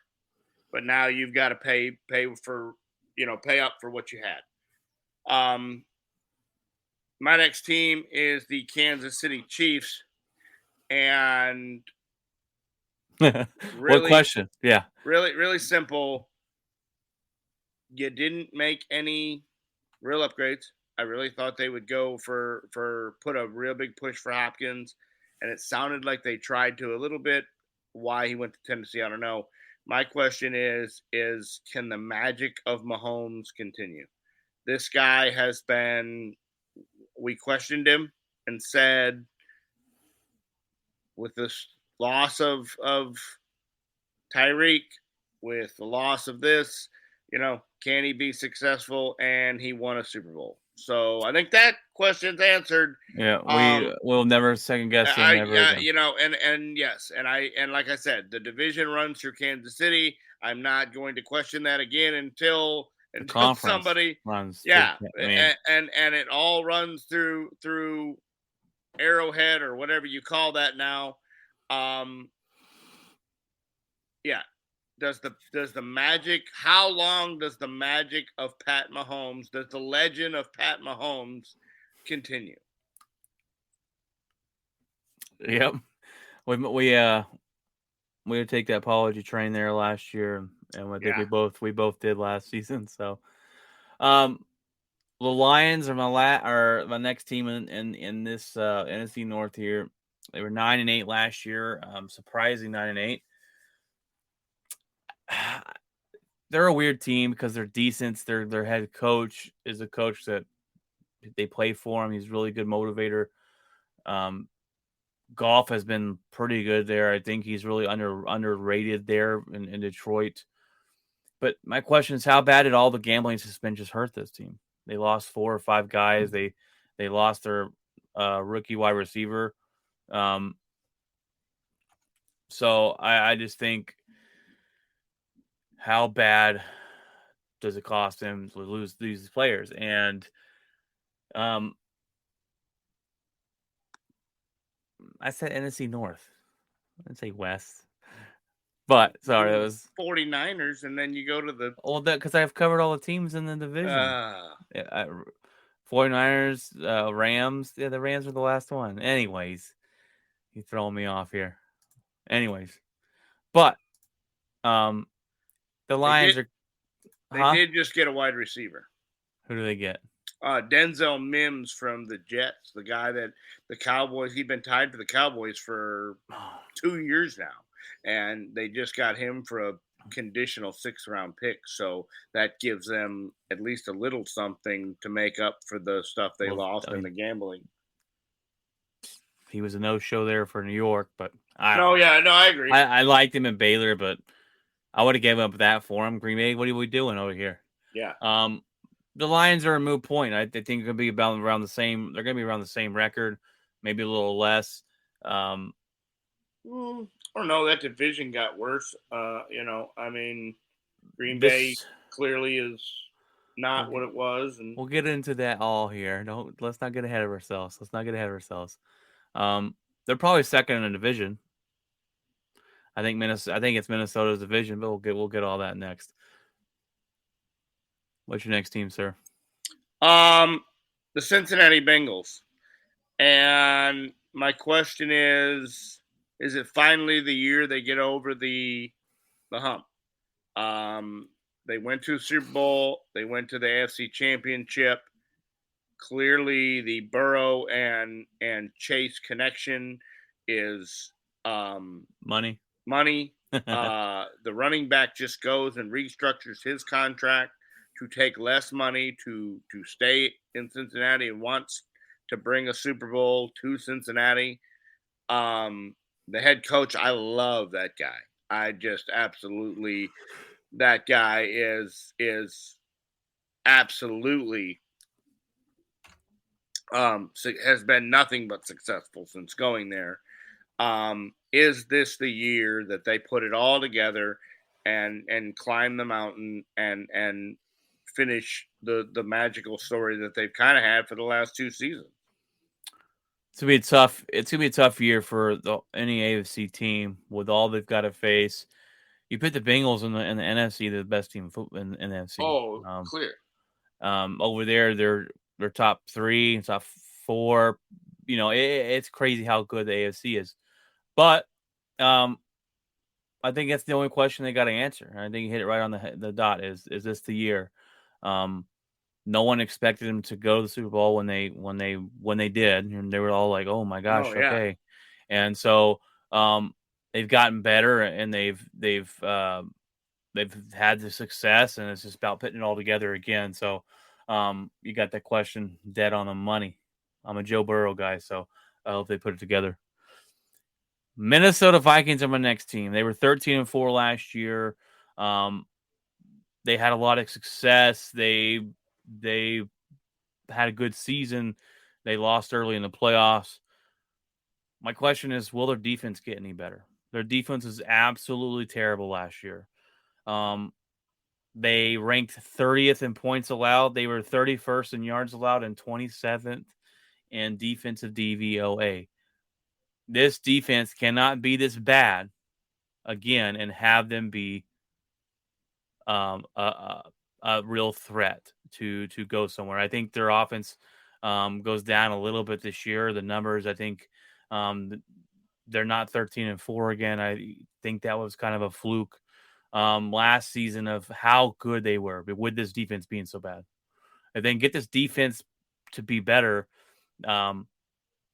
but now you've got to pay for pay up for what you had. My next team is the Kansas City Chiefs, and really, what question? Yeah, really simple. You didn't make any real upgrades. I really thought they would go for put a real big push for Hopkins, and it sounded like they tried to a little bit. Why he went to Tennessee, I don't know. My question is can the magic of Mahomes continue? This guy has been – we questioned him and said with this loss of Tyreek, with the loss of this, can he be successful? And he won a Super Bowl. So I think that question's answered. Yeah, we'll never second guess him ever again. And yes, and like I said, the division runs through Kansas City. I'm not going to question that again until somebody runs. Yeah, and it all runs through Arrowhead or whatever you call that now. Yeah. Does the magic? How long does the magic of Pat Mahomes? Does the legend of Pat Mahomes continue? Yep, we take that apology train there last year, and I think we both did last season. So, the Lions are my next team in this NFC North here. They were 9-8 last year. Surprising 9-8. They're a weird team because they're decent. Their head coach is a coach that they play for him. He's a really good motivator. Goff has been pretty good there. I think he's really underrated there in Detroit. But my question is, how bad did all the gambling suspensions hurt this team? They lost 4 or 5 guys. They lost their rookie wide receiver. So I just think, how bad does it cost him to lose these players? And I said NFC North. I didn't say West. But sorry, that was 49ers, and then you go to the because I've covered all the teams in the division. 49ers, Rams. Yeah, the Rams were the last one. Anyways, you throwing me off here. Anyways, but the Lions They did just get a wide receiver. Who do they get? Denzel Mims from the Jets, the guy that the Cowboys, he's been tied to the Cowboys for 2 years now. And they just got him for a conditional 6th-round pick. So that gives them at least a little something to make up for the stuff they lost in the gambling. He was a no-show there for New York, but I agree. I liked him in Baylor, but I would have given up that for him. Green Bay, what are we doing over here? Yeah. The Lions are a moot point. I think they're going to be around the same. They're going to be around the same record, maybe a little less. I don't know. That division got worse. Green Bay clearly is not what it was, and we'll get into that all here. Let's not get ahead of ourselves. They're probably second in the division. I think it's Minnesota's division, but we'll get all that next. What's your next team, sir? The Cincinnati Bengals. And my question is it finally the year they get over the hump? They went to the Super Bowl. They went to the AFC Championship. Clearly, the Burrow and Chase connection is money. The running back just goes and restructures his contract to take less money to stay in Cincinnati and wants to bring a Super Bowl to Cincinnati. The head coach, I love that guy. I just absolutely, that guy is absolutely has been nothing but successful since going there. Is this the year that they put it all together and climb the mountain and finish the magical story that they've kind of had for the last 2 seasons? It's gonna be a tough year for any AFC team with all they've got to face. You put the Bengals in the NFC, the best team in the NFC. Oh, clear. Over there, they're top 3, top 4. It's crazy how good the AFC is. But I think that's the only question they got to answer. I think you hit it right on the dot. Is this the year? No one expected them to go to the Super Bowl when they did, and they were all like, "Oh my gosh, okay." And so they've gotten better, and they've had the success, and it's just about putting it all together again. So you got that question dead on the money. I'm a Joe Burrow guy, so I hope they put it together. Minnesota Vikings are my next team. They were 13-4 last year. They had a lot of success. They had a good season. They lost early in the playoffs. My question is, will their defense get any better? Their defense is absolutely terrible last year. They ranked 30th in points allowed. They were 31st in yards allowed and 27th in defensive DVOA. This defense cannot be this bad again and have them be a real threat to go somewhere. I think their offense goes down a little bit this year. The numbers, I think, they're not 13-4 again. I think that was kind of a fluke last season of how good they were, but with this defense being so bad. And then get this defense to be better. And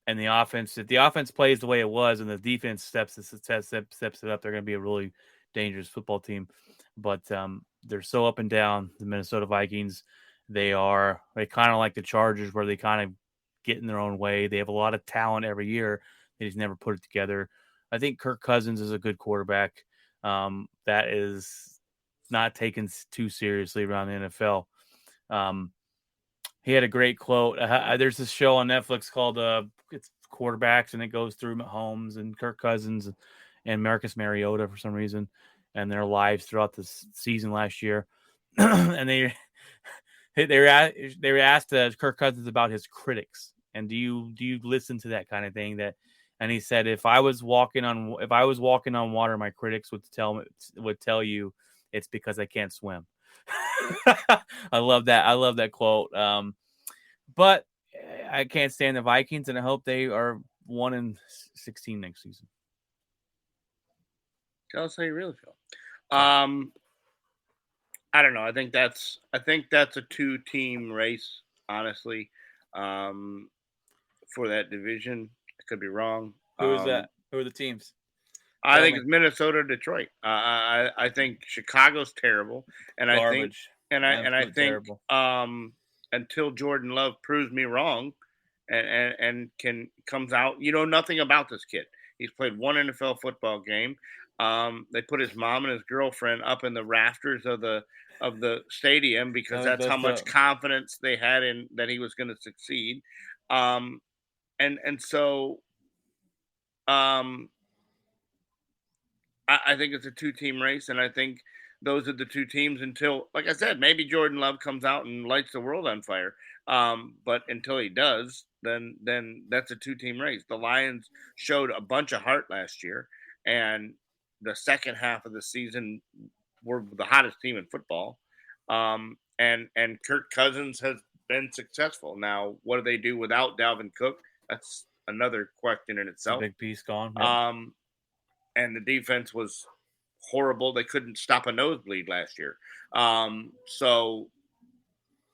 the offense, if the offense plays the way it was and the defense steps it up, they're going to be a really dangerous football team. But they're so up and down, the Minnesota Vikings. They kind of like the Chargers, where they kind of get in their own way. They have a lot of talent every year. They just never put it together. I think Kirk Cousins is a good quarterback. That is not taken too seriously around the NFL. He had a great quote. There's this show on Netflix called it's Quarterbacks, and it goes through Mahomes and Kirk Cousins and Marcus Mariota for some reason, and their lives throughout the season last year. And they were asked Kirk Cousins about his critics, and do you listen to that kind of thing? And he said, if I was walking on water, my critics would tell you it's because I can't swim. I love that quote. But I can't stand the Vikings, and I hope they are 1-16 next season. Tell us how you really feel. I don't know. I think that's a 2-team race, honestly, for that division. I could be wrong. Who is that? Who are the teams? I think it's Minnesota, Detroit. I think Chicago's terrible, and Garbage. I think until Jordan Love proves me wrong, and comes out, nothing about this kid. He's played one NFL football game. They put his mom and his girlfriend up in the rafters of the stadium because that's how much confidence they had in that he was going to succeed. So I think it's a 2-team race, and I think those are the two teams until, like I said, maybe Jordan Love comes out and lights the world on fire. But until he does, then that's a 2-team race. The Lions showed a bunch of heart last year, and the second half of the season were the hottest team in football. And Kirk Cousins has been successful. Now, what do they do without Dalvin Cook? That's another question in itself. A big piece gone. Yep. And the defense was horrible. They couldn't stop a nosebleed last year. So,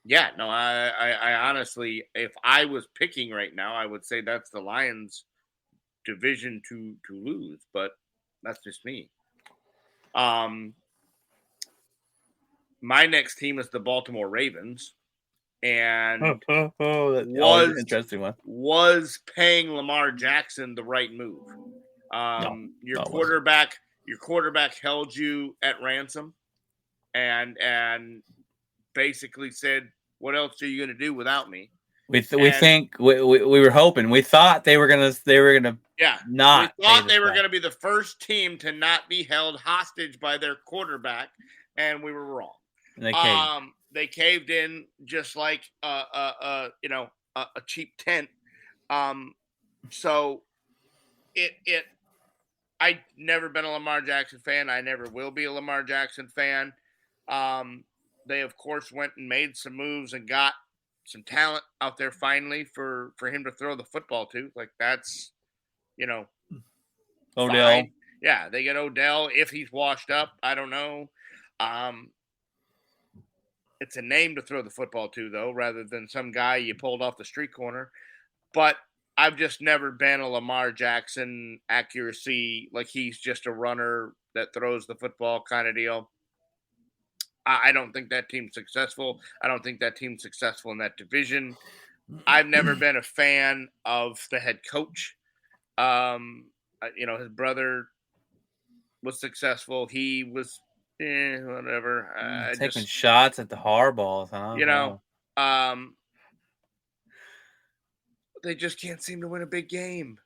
yeah, no, I honestly, if I was picking right now, I would say that's the Lions' division to lose, but that's just me. My next team is the Baltimore Ravens, and that was an interesting one. Was paying Lamar Jackson the right move? Your quarterback held you at ransom, and basically said, "What else are you going to do without me?" We were hoping. We thought they were gonna. Yeah, not. We thought they were going to be the first team to not be held hostage by their quarterback, and we were wrong. And they caved. They caved in just like a cheap tent. So it. I've never been a Lamar Jackson fan. I never will be a Lamar Jackson fan. They, of course, went and made some moves and got some talent out there finally for him to throw the football to. Like, that's, Odell. Fine. Yeah, they get Odell if he's washed up. I don't know. It's a name to throw the football to, though, rather than some guy you pulled off the street corner. But I've just never been a Lamar Jackson accuracy, like he's just a runner that throws the football kind of deal. I don't think that team's successful. I don't think that team's successful in that division. I've never been a fan of the head coach. I his brother was successful. He was, whatever. I Taking just, shots at the Hardballs, huh? you know, Wow. they just can't seem to win a big game.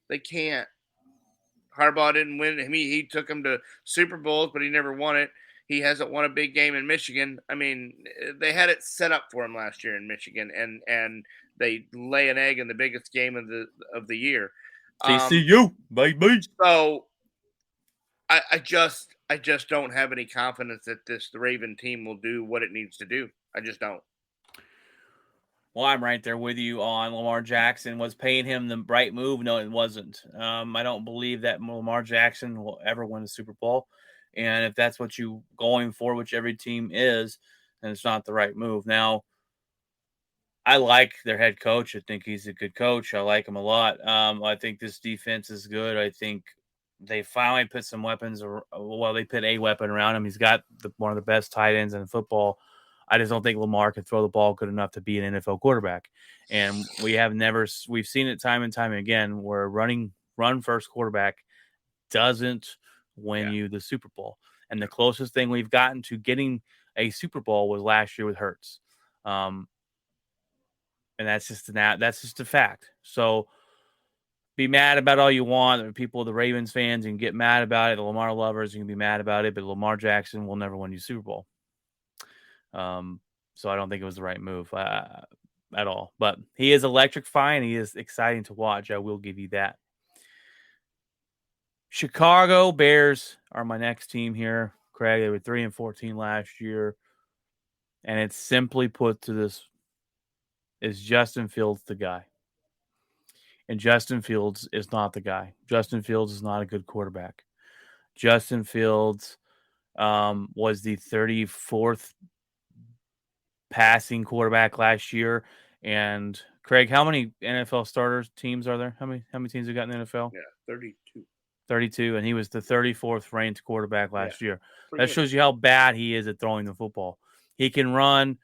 They can't. Harbaugh didn't win. I mean, he took him to Super Bowls, but he never won it. He hasn't won a big game in Michigan. I mean, they had it set up for him last year in Michigan, and they lay an egg in the biggest game of the year. TCU, baby. So I just don't have any confidence that the Raven team will do what it needs to do. I just don't. Well, I'm right there with you on Lamar Jackson. Was paying him the right move? No, it wasn't. I don't believe that Lamar Jackson will ever win a Super Bowl. And if that's what you going for, which every team is, then it's not the right move. Now, I like their head coach. I think he's a good coach. I like him a lot. I think this defense is good. I think they finally put some weapons. Well, they put a weapon around him. He's got one of the best tight ends in football. I just don't think Lamar can throw the ball good enough to be an NFL quarterback. And we've seen it time and time again where run first quarterback doesn't win you the Super Bowl. And the closest thing we've gotten to getting a Super Bowl was last year with Hurts. And that's just a fact. So be mad about all you want. People, the Ravens fans, you can get mad about it. The Lamar lovers, you can be mad about it. But Lamar Jackson will never win you Super Bowl. So I don't think it was the right move at all. But he is electrifying. He is exciting to watch. I will give you that. Chicago Bears are my next team here. Craig, they were 3-14 last year. And it's simply put to this: is Justin Fields the guy? And Justin Fields is not the guy. Justin Fields is not a good quarterback. Justin Fields was the 34th passing quarterback last year. And Craig, how many NFL starters teams are there? How many teams have got in the NFL? Yeah, 32. 32, and he was the 34th ranked quarterback last year. That good. shows you how bad he is at throwing the football. He can run.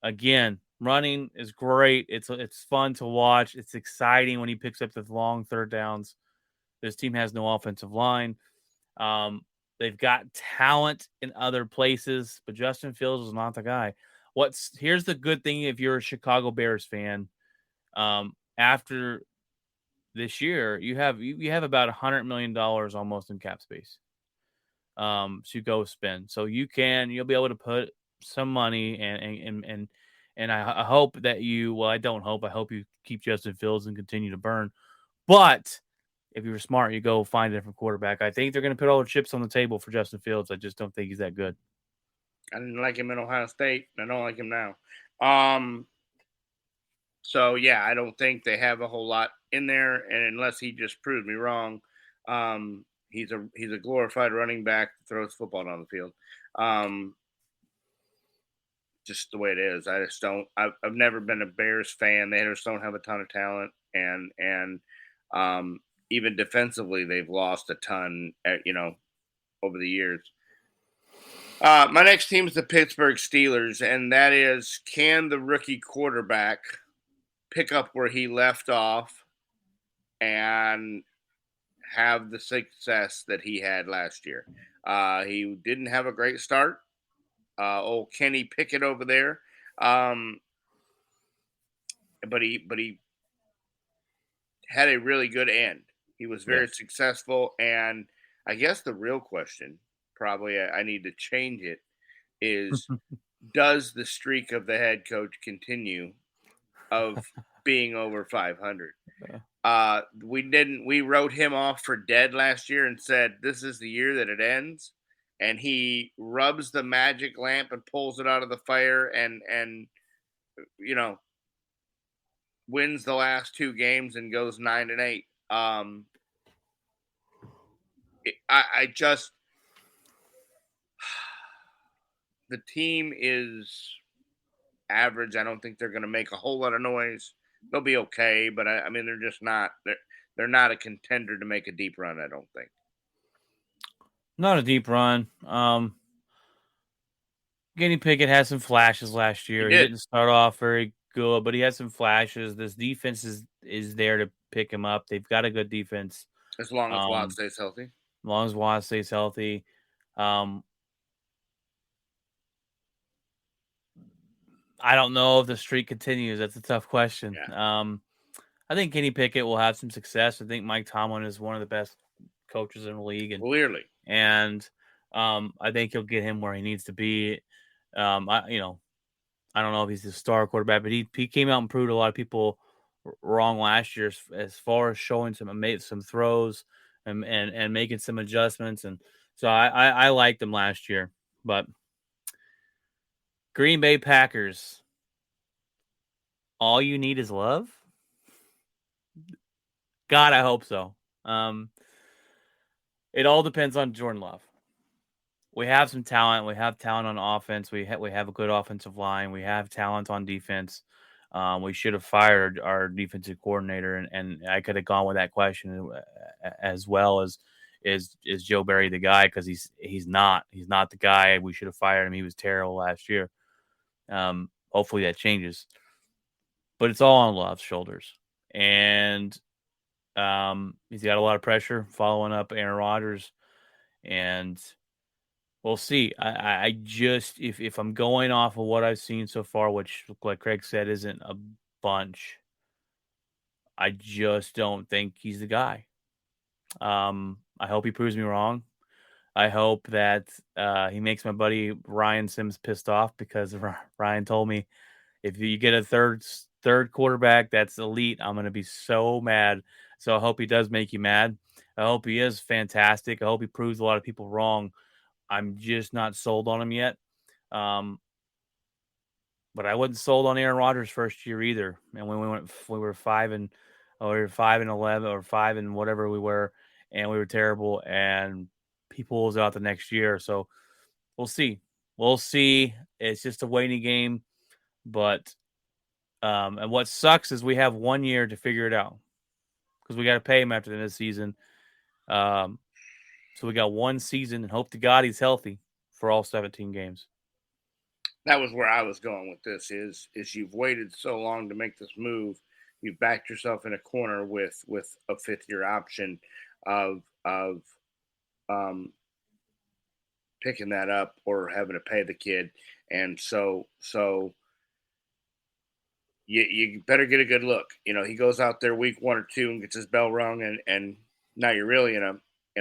Again, running is great. It's fun to watch. It's exciting when he picks up the long third downs. This team has no offensive line. They've got talent in other places, but Justin Fields is not the guy. Here's the good thing if you're a Chicago Bears fan. After this year, you have about $100 million almost in cap space to go spend. So you'll be able to put some money and I hope that I don't hope. I hope you keep Justin Fields and continue to burn. But if you're smart, you go find a different quarterback. I think they're going to put all the chips on the table for Justin Fields. I just don't think he's that good. I didn't like him in Ohio State. I don't like him now. So yeah, I don't think they have a whole lot in there, and unless he just proved me wrong, he's a glorified running back that throws football down the field. Just the way it is. I just don't. I've never been a Bears fan. They just don't have a ton of talent, and even defensively, they've lost a ton. Over the years. My next team is the Pittsburgh Steelers, and that is, can the rookie quarterback pick up where he left off and have the success that he had last year? He didn't have a great start. Kenny Pickett over there, but he had a really good end. He was very successful, and I guess the real question, probably I need to change it, is does the streak of the head coach continue of being over 500? We wrote him off for dead last year and said this is the year that it ends, and he rubs the magic lamp and pulls it out of the fire and wins the last 2 games and goes 9-8. The team is average. I don't think they're going to make a whole lot of noise. They'll be okay, but I mean, they're just not. They're not a contender to make a deep run. I don't think. Not a deep run. Kenny Pickett had some flashes last year. He didn't start off very good, but he had some flashes. This defense is is there to pick him up. They've got a good defense. As long as Watt As stays healthy. long as Watt stays healthy. I don't know if the streak continues. That's a tough question. Yeah. I think Kenny Pickett will have some success. I think Mike Tomlin is one of the best coaches in the league, Clearly. and I think he'll get him where he needs to be. I don't know if he's the star quarterback, but he came out and proved a lot of people wrong last year as far as showing some throws and making some adjustments, and so I liked him last year. But Green Bay Packers, all you need is love. God, I hope so. It all depends on Jordan Love. We have some talent. We have talent on offense. We have a good offensive line. We have talent on defense. We should have fired our defensive coordinator, and I could have gone with that question as well as is Joe Barry the guy, because he's not the guy. We should have fired him. He was terrible last year. Hopefully that changes, but it's all on Love's shoulders, and he's got a lot of pressure following up Aaron Rodgers, and we'll see. I just if I'm going off of what I've seen so far, which like Craig said isn't a bunch, I just don't think he's the guy. I hope he proves me wrong. I hope that he makes my buddy Ryan Sims pissed off, because Ryan told me if you get a third quarterback that's elite, I'm going to be so mad. So I hope he does make you mad. I hope he is fantastic. I hope he proves a lot of people wrong. I'm just not sold on him yet. But I wasn't sold on Aaron Rodgers first year either. And when we were 5-11 or 5 and whatever we were, and we were terrible, and people was out the next year. So we'll see. We'll see. It's just a waiting game. But and what sucks is we have 1 year to figure it out, because we got to pay him after the end of the season. So we got one season, and hope to God he's healthy for all 17 games. That was where I was going with this. Is you've waited so long to make this move, you've backed yourself in a corner with a 5th-year option of picking that up or having to pay the kid, and so you better get a good look. He goes out there week 1 or 2 and gets his bell rung, and now you're really in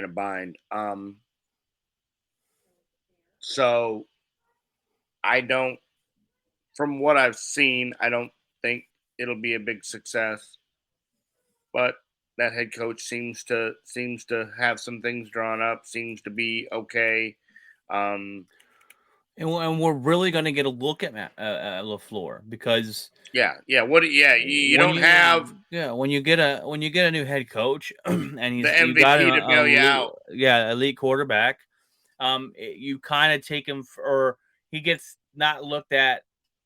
a bind. So from what I've seen, I don't think it'll be a big success, but that head coach seems to have some things drawn up, seems to be okay. And we're really going to get a look at LaFleur, because you don't have when you get a new head coach and he's the MVP to bail you out. Elite quarterback. You kind of take him or he gets not looked at.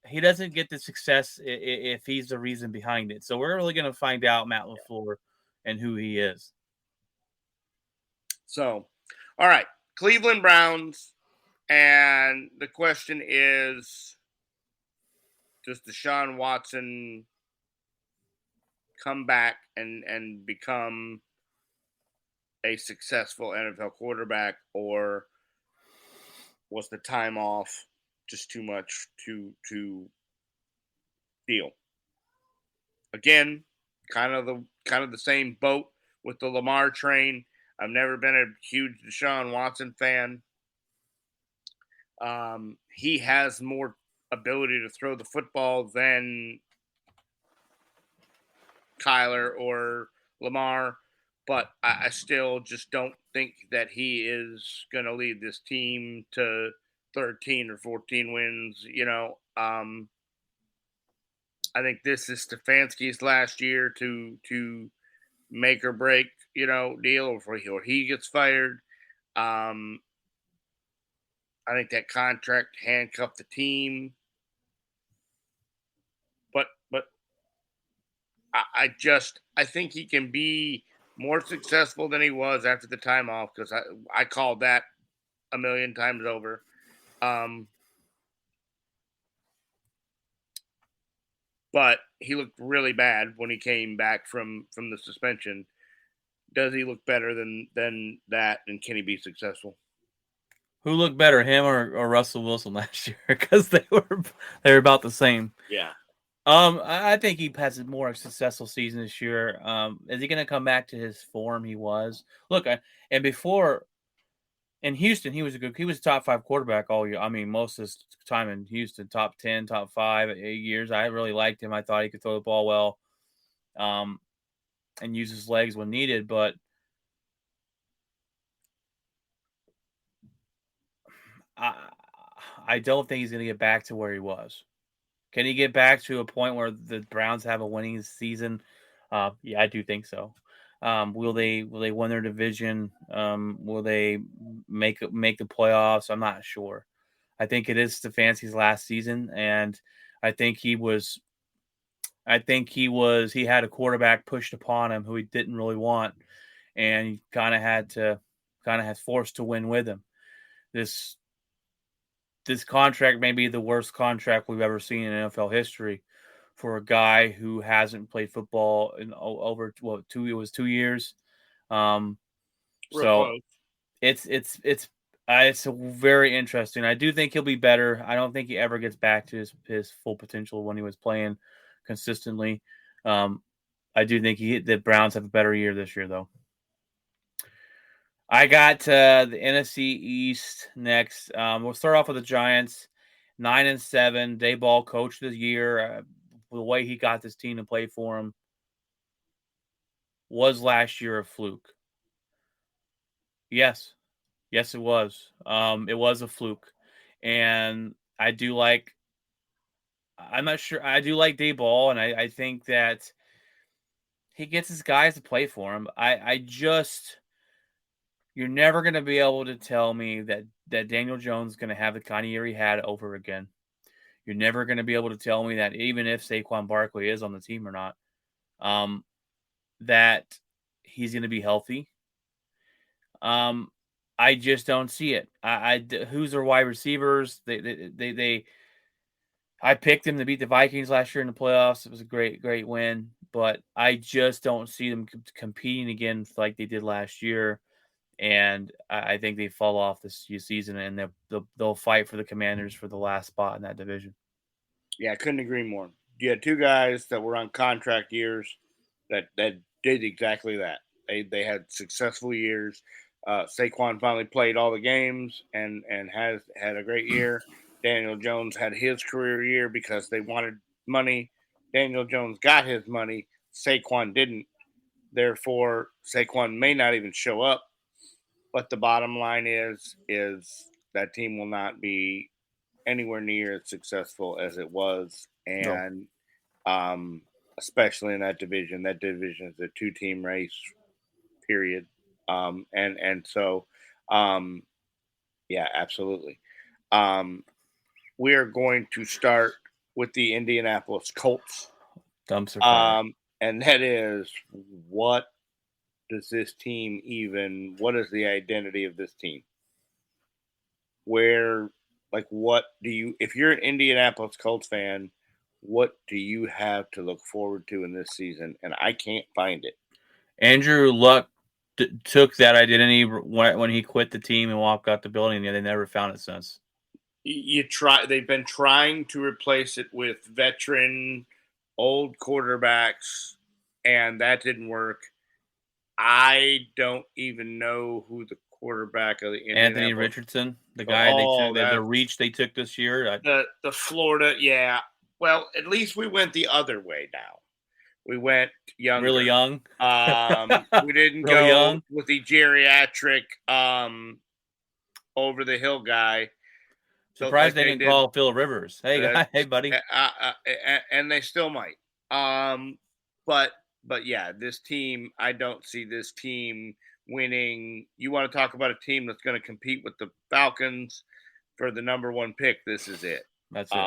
He doesn't get the success if he's the reason behind it. So we're really going to find out Matt LaFleur and who he is. So, all right, Cleveland Browns. And the question is, does Deshaun Watson come back and become a successful NFL quarterback, or was the time off just too much to deal? Again, kind of the same boat with the Lamar train. I've never been a huge Deshaun Watson fan. He has more ability to throw the football than Kyler or Lamar, but I still just don't think that he is going to lead this team to 13 or 14 wins. I think this is Stefanski's last year to make or break, deal, or he gets fired. I think that contract handcuffed the team. But I think he can be more successful than he was after the time off, because I called that a million times over. But he looked really bad when he came back from the suspension. Does he look better than that? And can he be successful? Who looked better, him or Russell Wilson last year? Because they were about the same. Yeah. I think he has a more successful season this year. Is he going to come back to his form he was? Look, and before in Houston, he was a top 5 quarterback all year. I mean, most of his time in Houston, top 10, top 5 years. I really liked him. I thought he could throw the ball well, and use his legs when needed. But I don't think he's going to get back to where he was. Can he get back to a point where the Browns have a winning season? Yeah, I do think so. Will they win their division? Will they make the playoffs? I'm not sure. I think it is Stefanski's last season, and I think he had a quarterback pushed upon him who he didn't really want, and he kind of forced to win with him. This contract may be the worst contract we've ever seen in NFL history for a guy who hasn't played football in over 2 years. So it's very interesting. I do think he'll be better. I don't think he ever gets back to his full potential when he was playing consistently. I do think the Browns have a better year this year, though. I got the NFC East next. We'll start off with the Giants, 9-7. Daboll coach of the year. The way he got this team to play for him was last year a fluke. Yes, it was. It was a fluke, and I do like. I'm not sure. I do like Daboll, and I think that he gets his guys to play for him. You're never going to be able to tell me that Daniel Jones is going to have the kind of year he had over again. You're never going to be able to tell me that even if Saquon Barkley is on the team or not, that he's going to be healthy. I just don't see it. Who's their wide receivers? I picked them to beat the Vikings last year in the playoffs. It was a great win, but I just don't see them competing again like they did last year. And I think they fall off this season, and they'll fight for the Commanders for the last spot in that division. Yeah, I couldn't agree more. You had 2 guys that were on contract years that did exactly that. They had successful years. Saquon finally played all the games and has had a great year. Daniel Jones had his career year because they wanted money. Daniel Jones got his money. Saquon didn't. Therefore, Saquon may not even show up. But the bottom line is that team will not be anywhere near as successful as it was, and especially in that division. That division is a 2-team race, period. So, yeah, absolutely. We are going to start with the Indianapolis Colts. Dumpster fire. And that is what is the identity of this team? If you're an Indianapolis Colts fan, what do you have to look forward to in this season? And I can't find it. Andrew Luck took that identity when he quit the team and walked out the building, and they never found it since. They've been trying to replace it with veteran, old quarterbacks, and that didn't work. I don't even know who the quarterback of the Anthony Richardson, the guy the reach they took this year. The Florida, yeah. Well, at least we went the other way now. We went young, really young. We didn't really go young with the geriatric, over the hill guy. Surprised they didn't call Phil Rivers. Hey, hey, buddy. And they still might. But yeah, this team, I don't see this team winning. You want to talk about a team that's going to compete with the Falcons for the number 1 pick? This is it. That's it.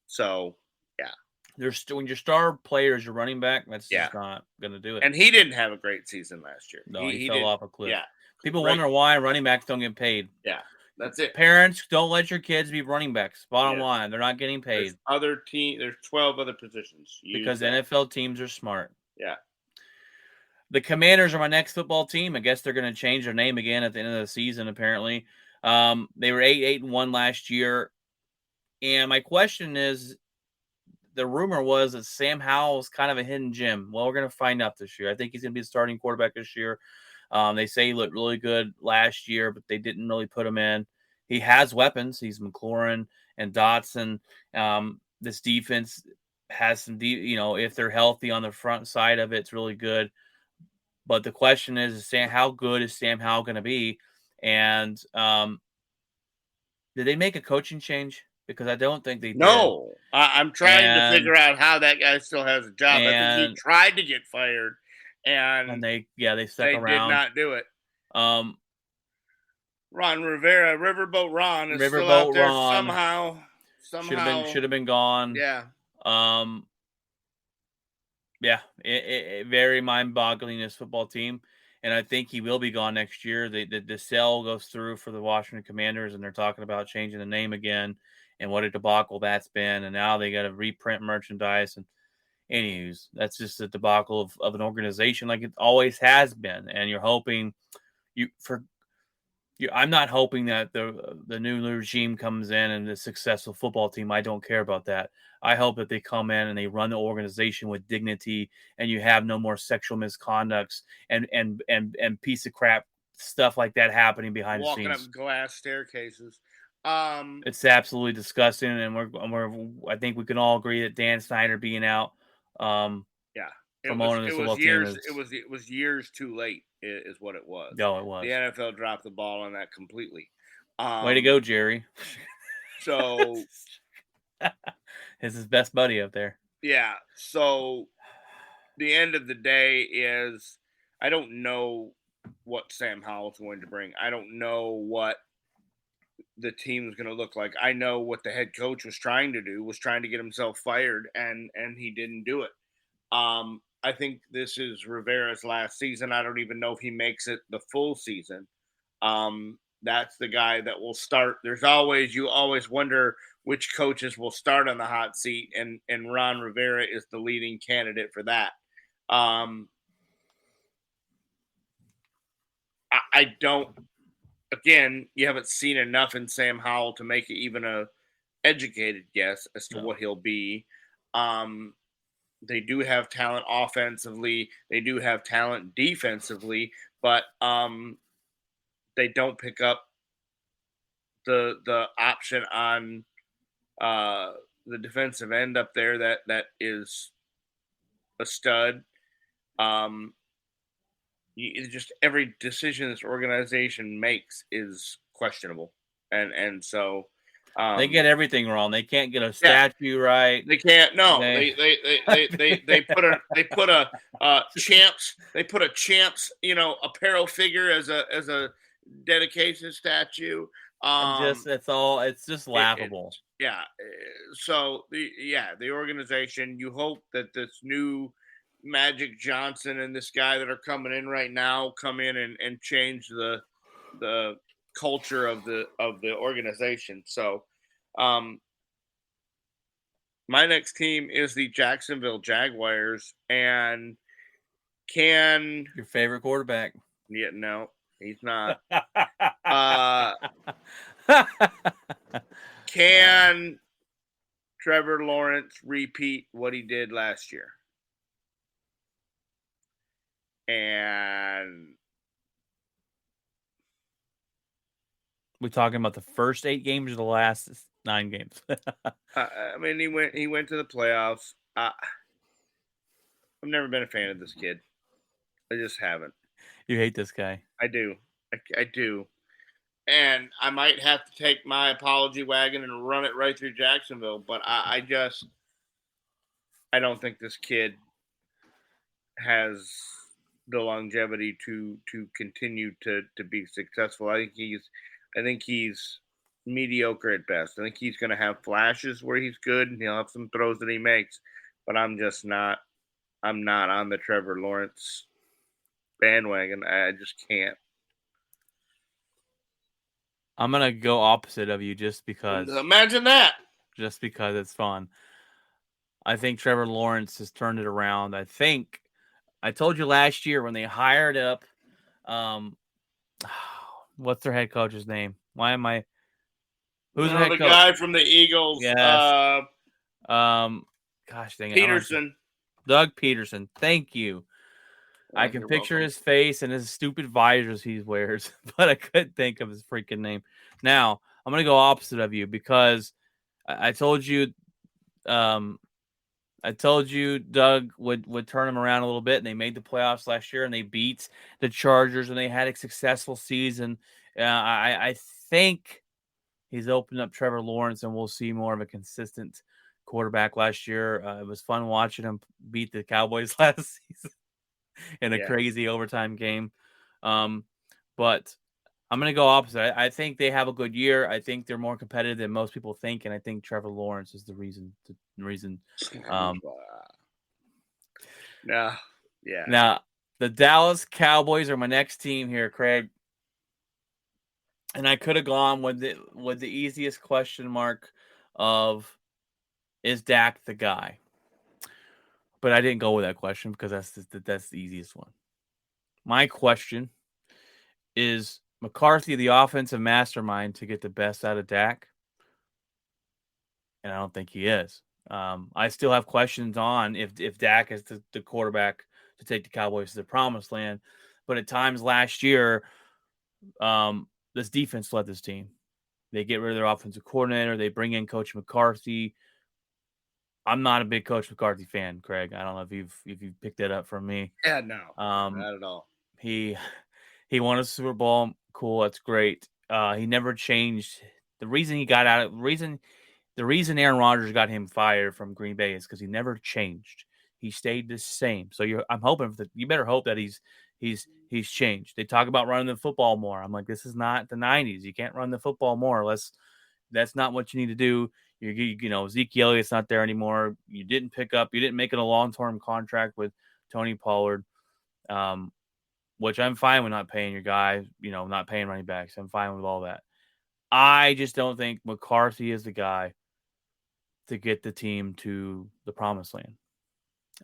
So yeah, when your star player is your running back, that's just not going to do it. And he didn't have a great season last year. No, he fell off a cliff. Yeah, people wonder why running backs don't get paid. Yeah, That's it. Parents, don't let your kids be running backs. Bottom Yeah. line, they're not getting paid There's 12 other positions. Use because that. NFL teams are smart. Yeah. The Commanders are my next football team. I guess they're going to change their name again at the end of the season, apparently. They were 8-1 last year. And my question is, the rumor was that Sam Howell is kind of a hidden gem. Well, we're going to find out this year. I think he's going to be the starting quarterback this year. They say he looked really good last year, but they didn't really put him in. He has weapons. He's McLaurin and Dotson. This defense has some, if they're healthy on the front side of it, it's really good. But the question is how good is Sam Howell going to be? And did they make a coaching change? Because I don't think they did. No. I'm trying to figure out how that guy still has a job. I think he tried to get fired, and they stuck around. They did not do it. Ron Rivera, Riverboat Ron, is still out there somehow. Should have been gone. Yeah. Yeah, it very mind-boggling, this football team, and I think he will be gone next year. The sale goes through for the Washington Commanders, and they're talking about changing the name again, and what a debacle that's been. And now they got to reprint merchandise. And anyways, that's just a debacle of an organization like it always has been. And you're hoping I'm not hoping that the new regime comes in and the successful football team. I don't care about that. I hope that they come in and they run the organization with dignity, and you have no more sexual misconducts and piece of crap stuff like that happening behind the scenes. Walking up glass staircases. It's absolutely disgusting, and I think we can all agree that Dan Snyder being out. It was years too late, is what it was. No, it was. The NFL dropped the ball on that completely. Way to go, Jerry. So is his best buddy up there. Yeah. So the end of the day is, I don't know what Sam Howell's going to bring. I don't know what the team's going to look like. I know what the head coach was trying to do, was trying to get himself fired, and he didn't do it. I think this is Rivera's last season. I don't even know if he makes it the full season. That's the guy that will start. You always wonder which coaches will start on the hot seat, and Ron Rivera is the leading candidate for that. I don't. Again, you haven't seen enough in Sam Howell to make it even a educated guess as to what he'll be. They do have talent offensively. They do have talent defensively, but they don't pick up the option on the defensive end up there that is a stud. Just every decision this organization makes is questionable, and so they get everything wrong. They can't get a statue right. They can't. No, they put a champs apparel figure as a dedication statue. It's just laughable. So the organization. You hope that this new Magic Johnson and this guy that are coming in right now come in and change the culture of the organization. So my next team is the Jacksonville Jaguars, and your favorite quarterback? Yeah, no, he's not. Can Trevor Lawrence repeat what he did last year? And we're talking about the first 8 games or the last 9 games? I mean, he went to the playoffs. I've never been a fan of this kid. I just haven't. You hate this guy. I do. I do. And I might have to take my apology wagon and run it right through Jacksonville, but I don't think this kid has the longevity to continue to be successful. I think he's mediocre at best. I think he's going to have flashes where he's good, and he'll have some throws that he makes, but I'm not on the Trevor Lawrence bandwagon. I just can't. I'm gonna go opposite of you just because Imagine that. it's fun. I think Trevor Lawrence has turned it around. I think I told you last year when they hired up, what's their head coach's name? Why am I? Who's their head The coach? guy from the Eagles. Yes. Gosh dang it, Peterson. Doug Peterson. Thank you. I can You're picture welcome. his face and his stupid visors he wears, but I couldn't think of his freaking name. Now I'm gonna go opposite of you because I told you, Doug would turn them around a little bit, and they made the playoffs last year, and they beat the Chargers, and they had a successful season. I think he's opened up Trevor Lawrence, and we'll see more of a consistent quarterback last year. It was fun watching him beat the Cowboys last season in a crazy overtime game. But I'm going to go opposite. I think they have a good year. I think they're more competitive than most people think, and I think Trevor Lawrence is the reason. Now, the Dallas Cowboys are my next team here, Craig. And I could have gone with the easiest question mark of, is Dak the guy? But I didn't go with that question because that's the easiest one. My question is McCarthy the offensive mastermind to get the best out of Dak? And I don't think he is. I still have questions on if Dak is the quarterback to take the Cowboys to the promised land. But at times last year, this defense led this team. They get rid of their offensive coordinator. They bring in Coach McCarthy. I'm not a big Coach McCarthy fan, Craig. I don't know if you've picked that up from me. Yeah, no, not at all. He won a Super Bowl. Cool, that's great. He never changed. The reason he got out of the reason Aaron Rodgers got him fired from Green Bay is because he never changed. He stayed the same. So I'm hoping that you better hope that he's changed. They talk about running the football more. I'm like, this is not the 90s. You can't run the football more. That's not what you need to do. You know, Zeke Elliott's not there anymore. You didn't make it a long-term contract with Tony Pollard, which I'm fine with not paying your guy, not paying running backs. I'm fine with all that. I just don't think McCarthy is the guy to get the team to the promised land.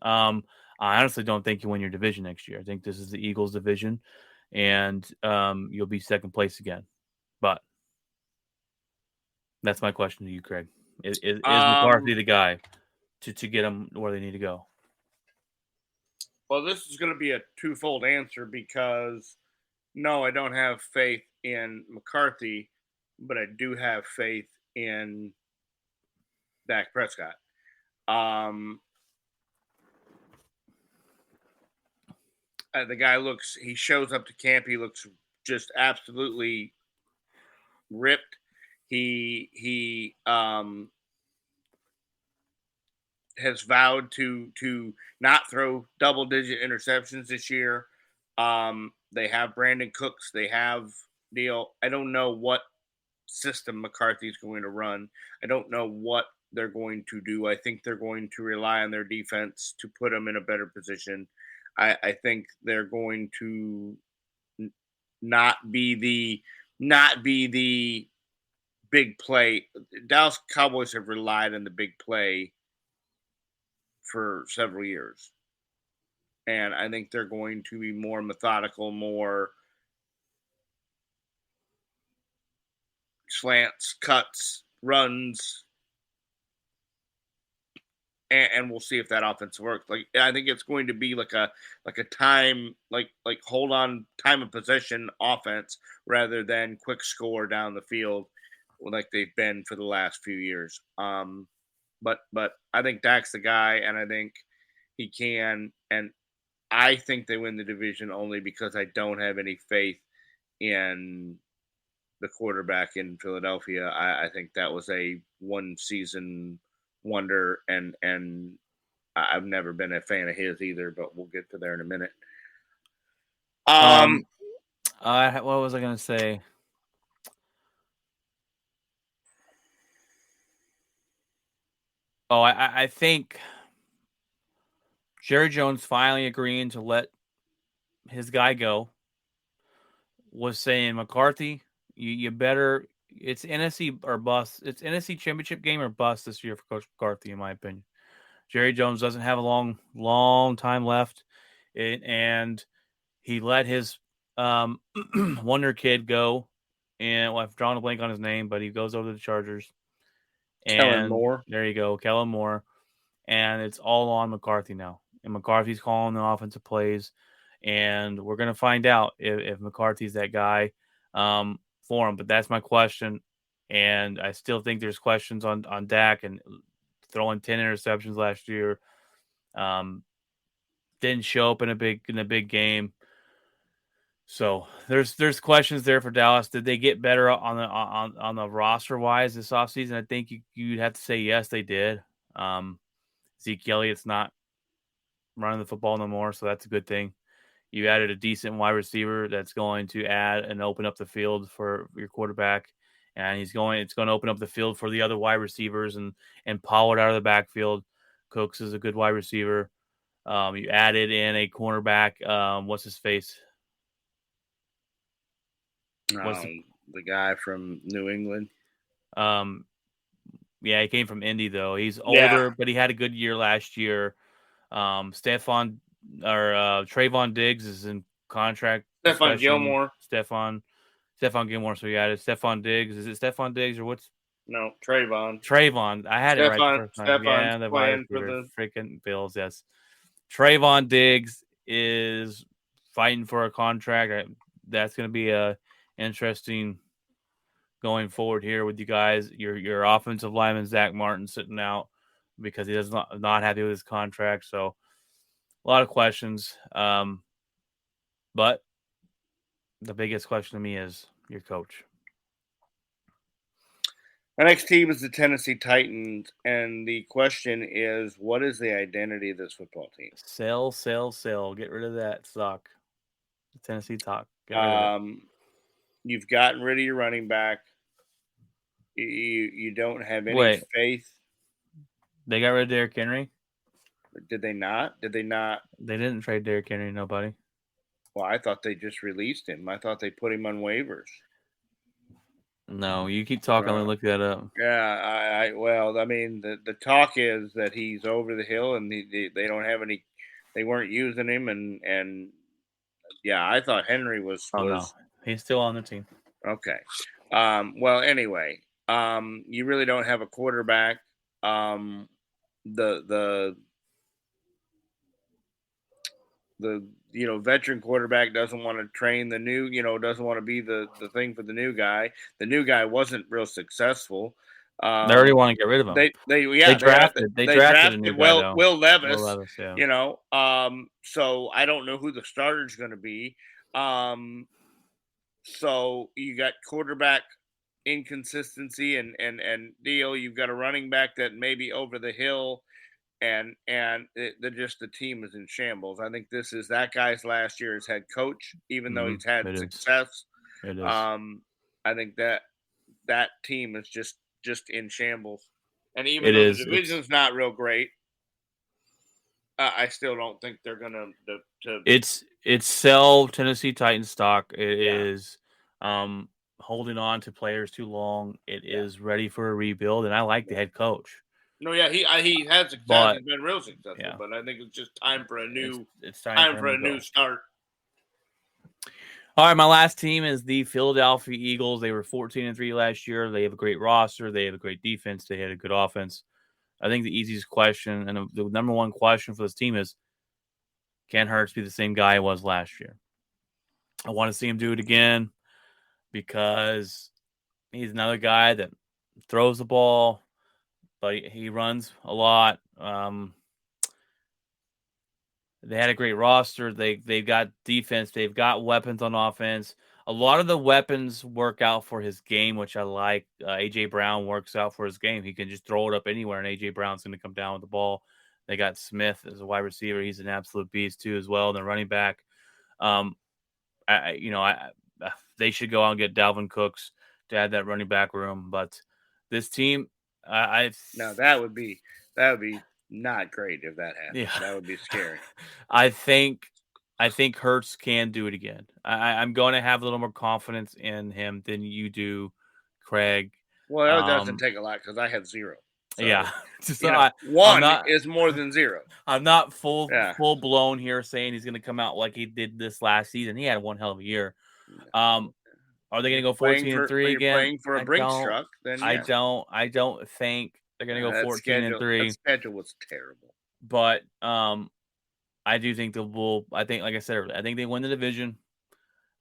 I honestly don't think you win your division next year. I think this is the Eagles division, and you'll be second place again. But that's my question to you, Craig. Is McCarthy the guy to get them where they need to go? Well, this is going to be a twofold answer because, no, I don't have faith in McCarthy, but I do have faith in Dak Prescott. The guy he shows up to camp, he looks just absolutely ripped. He has vowed to not throw double-digit interceptions this year. They have Brandon Cooks. They have Neil. I don't know what system McCarthy's going to run. I don't know what they're going to do. I think they're going to rely on their defense to put them in a better position. I think they're going to not be the big play. Dallas Cowboys have relied on the big play for several years. And I think they're going to be more methodical, more slants, cuts, runs, and we'll see if that offense works. Like, I think it's going to be like a time, like hold on, time of possession offense rather than quick score down the field like they've been for the last few years. But I think Dak's the guy, and I think he can. And I think they win the division only because I don't have any faith in the quarterback in Philadelphia. I think that was a one-season wonder, and I've never been a fan of his either. But we'll get to there in a minute. What was I going to say? Oh, I think Jerry Jones finally agreeing to let his guy go was saying, McCarthy, You better. It's NFC or bust. It's NFC Championship game or bust this year for Coach McCarthy, in my opinion. Jerry Jones doesn't have a long time left, and he let his wonder kid go. And I've drawn a blank on his name, but he goes over to the Chargers. Kellen And Moore. there you go, Kellen Moore. And it's all on McCarthy now. And McCarthy's calling the offensive plays. And we're going to find out if McCarthy's that guy for him. But that's my question. And I still think there's questions on Dak and throwing 10 interceptions last year. Didn't show up in a big game. So there's questions there for Dallas. Did they get better on the roster wise this offseason? I think you'd have to say yes, they did. Zeke Elliott's not running the football no more, so that's a good thing. You added a decent wide receiver that's going to add and open up the field for your quarterback, and it's going to open up the field for the other wide receivers and Pollard out of the backfield. Cooks is a good wide receiver. You added in a cornerback. What's his face? The guy from New England. Yeah, he came from Indy though. He's older, but he had a good year last year. Trayvon Diggs is in contract. Stephon Gilmore. Stephon Gilmore. So you added Stephon Diggs. Is it Stephon Diggs or what's? No, Trayvon. I had it right the first time. Yeah, the wide receiver, freaking Bills. Yes, Trayvon Diggs is fighting for a contract. That's going to be a interesting going forward here with you guys. Your offensive lineman Zach Martin sitting out because he does not happy with his contract. So a lot of questions. But the biggest question to me is your coach. Our next team is the Tennessee Titans, and the question is, what is the identity of this football team? Sell. Get rid of that stock. Tennessee talk. Get rid of it. You've gotten rid of your running back. You don't have any faith. They got rid of Derrick Henry? Did they not? They didn't trade Derrick Henry to nobody. Well, I thought they just released him. I thought they put him on waivers. No, you keep talking. Let me look that up. Yeah, the talk is that he's over the hill and they don't have any. They weren't using him, and yeah, I thought Henry was. No, he's still on the team. Okay. Well, anyway, you really don't have a quarterback. The veteran quarterback doesn't want to train the new, doesn't want to be the thing for the new guy. The new guy wasn't real successful. They already want to get rid of him. They drafted a new guy, Will Levis. Yeah. So I don't know who the starter is going to be. So you got quarterback inconsistency and deal. You've got a running back that may be over the hill, and the team is in shambles. I think this is that guy's last year as head coach, even though he's had success. It is. I think that team is just in shambles, and even though the division's not real great, I still don't think they're gonna. It's sell Tennessee Titans stock. It is holding on to players too long. It is ready for a rebuild, and I like the head coach. No, yeah, he had success. He's been real successful, but I think it's just time for a new. It's time for a new start. All right, my last team is the Philadelphia Eagles. They were 14-3 last year. They have a great roster. They have a great defense. They had a good offense. I think the easiest question and the number one question for this team is, can Hurts be the same guy he was last year? I want to see him do it again because he's another guy that throws the ball, but he runs a lot. They had a great roster. They've got defense. They've got weapons on offense. A lot of the weapons work out for his game, which I like. A.J. Brown works out for his game. He can just throw it up anywhere, and A.J. Brown's going to come down with the ball. They got Smith as a wide receiver. He's an absolute beast, too, as well. And the running back. They should go out and get Dalvin Cooks to add that running back room. But this team, that would be not great if that happened. Yeah. That would be scary. I think I think Hurts can do it again. I'm going to have a little more confidence in him than you do, Craig. Well, that doesn't take a lot because I have 0. So, Yeah, so I'm I'm not. is more than 0. I'm not full Yeah. blown here saying he's going to come out like he did this last season. He had one hell of a year. Are they going to go 14-3 again? Playing for a Brinks truck, then yeah. I don't think they're going to go 14-3. That schedule was terrible. But I do think I think, like I said earlier, I think they win the division,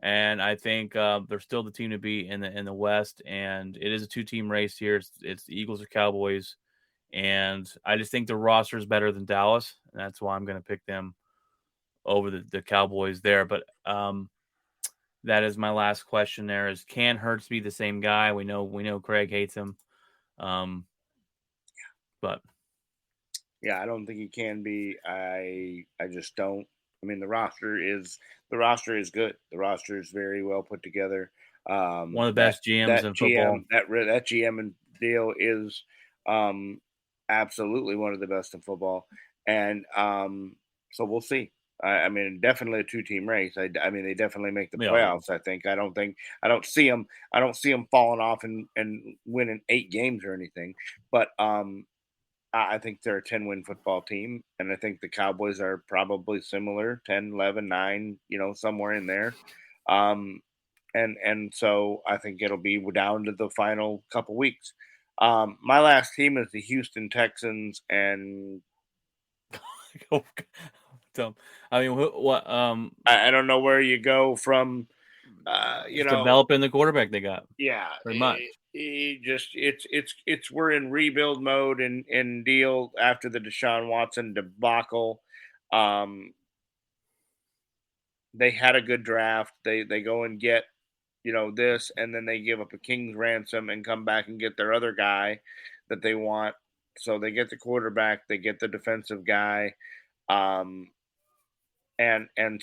and I think they're still the team to beat in the West. And it is a 2-team race here. It's the Eagles or Cowboys, and I just think the roster is better than Dallas, and that's why I'm going to pick them over the Cowboys there. But that is my last question. There is, can Hurts be the same guy? We know Craig hates him, but yeah, I don't think he can be. I just don't. I mean, the roster is good. The roster is very well put together. One of the best GMs in football. That GM and deal is absolutely one of the best in football, and so we'll see. I mean, definitely a 2-team race. I mean, they definitely make the playoffs. I think. I don't see them falling off and winning 8 games or anything. But I think they're a 10-win football team, and I think the Cowboys are probably similar, 10, 11, 9, somewhere in there. And so I think it'll be down to the final couple weeks. My last team is the Houston Texans, and I mean, what? I don't know where you go from. Developing the quarterback they got. Yeah, pretty much. It's we're in rebuild mode and deal after the Deshaun Watson debacle. They had a good draft. They go and get this, and then they give up a king's ransom and come back and get their other guy that they want. So they get the quarterback, they get the defensive guy. And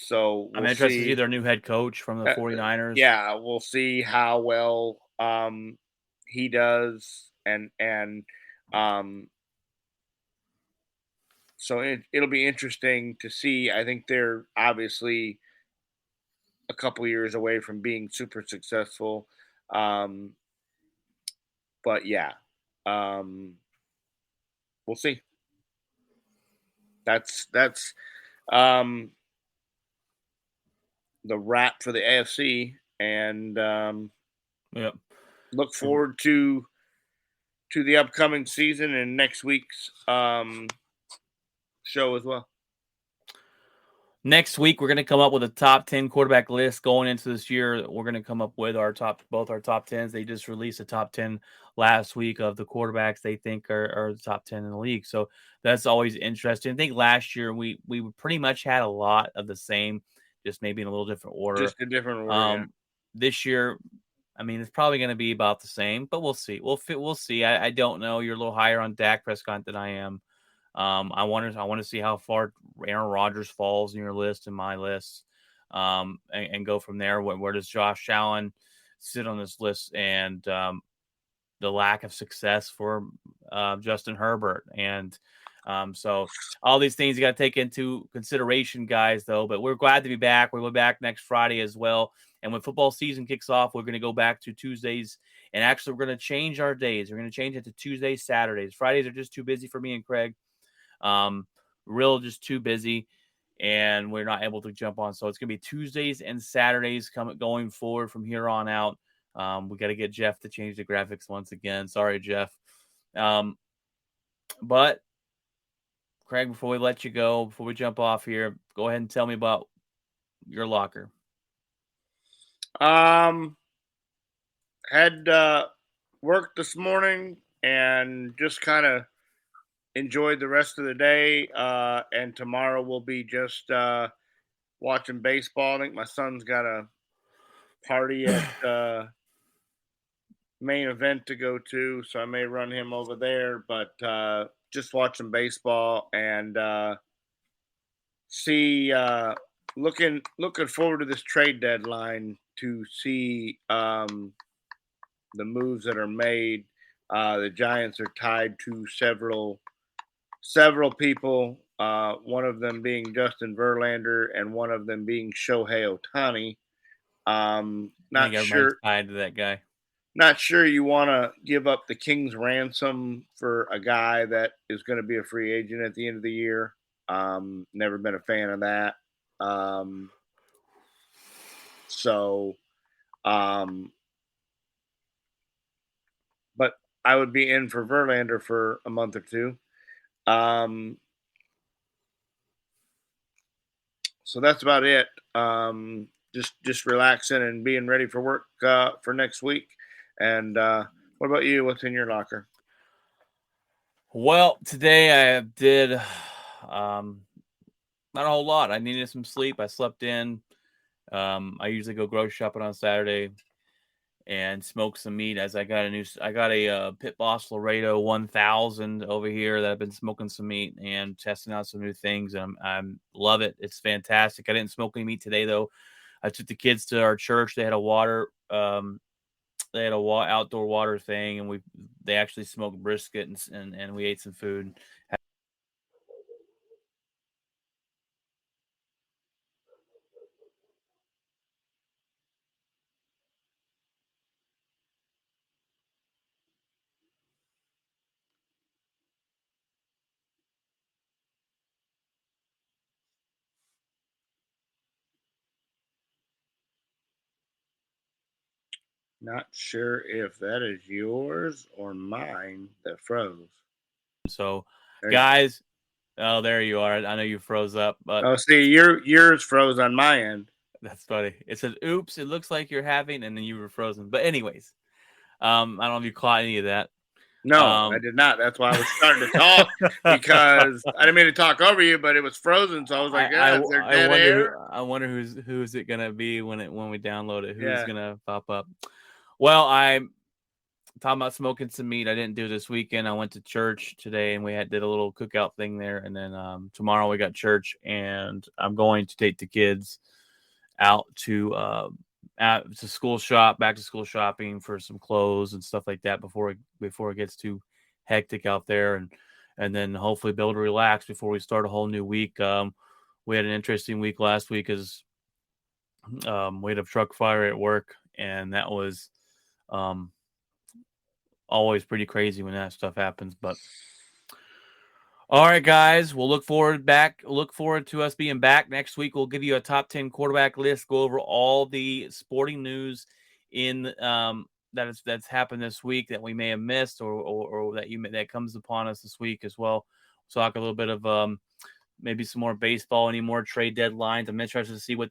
so I'm interested to see their new head coach from the 49ers. Yeah, we'll see how well he does, and so it'll be interesting to see. I think they're obviously a couple years away from being super successful, but yeah, we'll see. That's the wrap for the AFC, and look forward to the upcoming season and next week's show as well. Next week, we're going to come up with a top 10 quarterback list going into this year. We're going to come up with both our top 10s. They just released a top 10 last week of the quarterbacks they think are the top 10 in the league. So that's always interesting. I think last year we pretty much had a lot of the same, just maybe in a little different order. Just a different order. This year, I mean, it's probably going to be about the same, but we'll see. We'll see. I don't know. You're a little higher on Dak Prescott than I am. I want to see how far Aaron Rodgers falls in your list and my list, and go from there. Where does Josh Allen sit on this list, and the lack of success for Justin Herbert, and so all these things you got to take into consideration, guys. Though, but we're glad to be back. We'll be back next Friday as well. And when football season kicks off, we're going to go back to Tuesdays. And actually, we're going to change our days. We're going to change it to Tuesdays, Saturdays. Fridays are just too busy for me and Craig. Real just too busy, and we're not able to jump on. So it's going to be Tuesdays and Saturdays going forward from here on out. We got to get Jeff to change the graphics once again. Sorry, Jeff. But Craig, before we let you go, before we jump off here, go ahead and tell me about your locker. Had work this morning and just kind of enjoyed the rest of the day. And tomorrow we'll be just watching baseball. I think my son's got a party at main event to go to, so I may run him over there. But just watching baseball and see. Looking forward to this trade deadline to see the moves that are made. The Giants are tied to several people one of them being Justin Verlander and one of them being Shohei Ohtani. I Not think everybody's sure. tied to that guy. Not sure you want to give up the king's ransom for a guy that is going to be a free agent at the end of the year. Never been a fan of that. But I would be in for Verlander for a month or two. So that's about it. Just relaxing and being ready for work for next week. And what about you? What's in your locker? Well, today I did not a whole lot. I needed some sleep. I slept in. I usually go grocery shopping on Saturday and smoke some meat. As I got a Pit Boss Laredo 1000 over here that I've been smoking some meat and testing out some new things. I love it. It's fantastic. I didn't smoke any meat today though. I took the kids to our church. They had a outdoor water thing, and they actually smoked brisket and we ate some food. Not sure if that is yours or mine that froze. So, There guys, oh, there you are. I know you froze up, but oh, see, yours froze on my end. that's funny. It says, "Oops, it looks like you're having," and then you were frozen. But anyways, I don't know if you caught any of that. No, I did not. That's why I was starting to talk because I didn't mean to talk over you, but it was frozen. So I was like, "Yeah, is there dead air?" I wonder who's it gonna be when we download it. Who's Yeah. gonna pop up? Well, I'm talking about smoking some meat. I didn't do this weekend. I went to church today, and we did a little cookout thing there. And then tomorrow we got church, and I'm going to take the kids out to school shop, back to school shopping for some clothes and stuff like that before it gets too hectic out there, and then hopefully be able to relax before we start a whole new week. We had an interesting week last week as we had a truck fire at work, and that was always pretty crazy when that stuff happens. But all right, guys, we'll look forward to us being back next week. We'll give you a top 10 quarterback list, go over all the sporting news in that's happened this week that we may have missed or that comes upon us this week as well. We'll talk a little bit of maybe some more baseball, any more trade deadlines. I'm interested to see what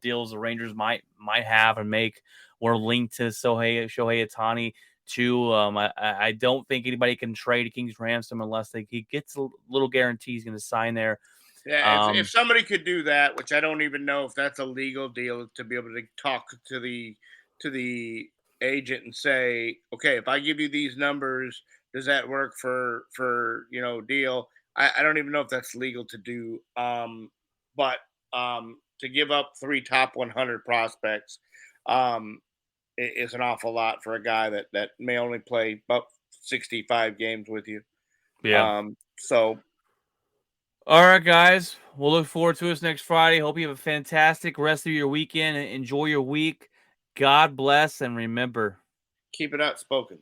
deals the Rangers might have and make. We're linked to Shohei Ohtani too. I don't think anybody can trade King's ransom unless he gets a little guarantee he's going to sign there. Yeah, if somebody could do that, which I don't even know if that's a legal deal, to be able to talk to the agent and say, okay, if I give you these numbers, does that work for deal? I don't even know if that's legal to do. But to give up 3 top 100 prospects is an awful lot for a guy that may only play about 65 games with you. Yeah. So. All right, guys. We'll look forward to us next Friday. Hope you have a fantastic rest of your weekend and enjoy your week. God bless, and remember, keep it outspoken.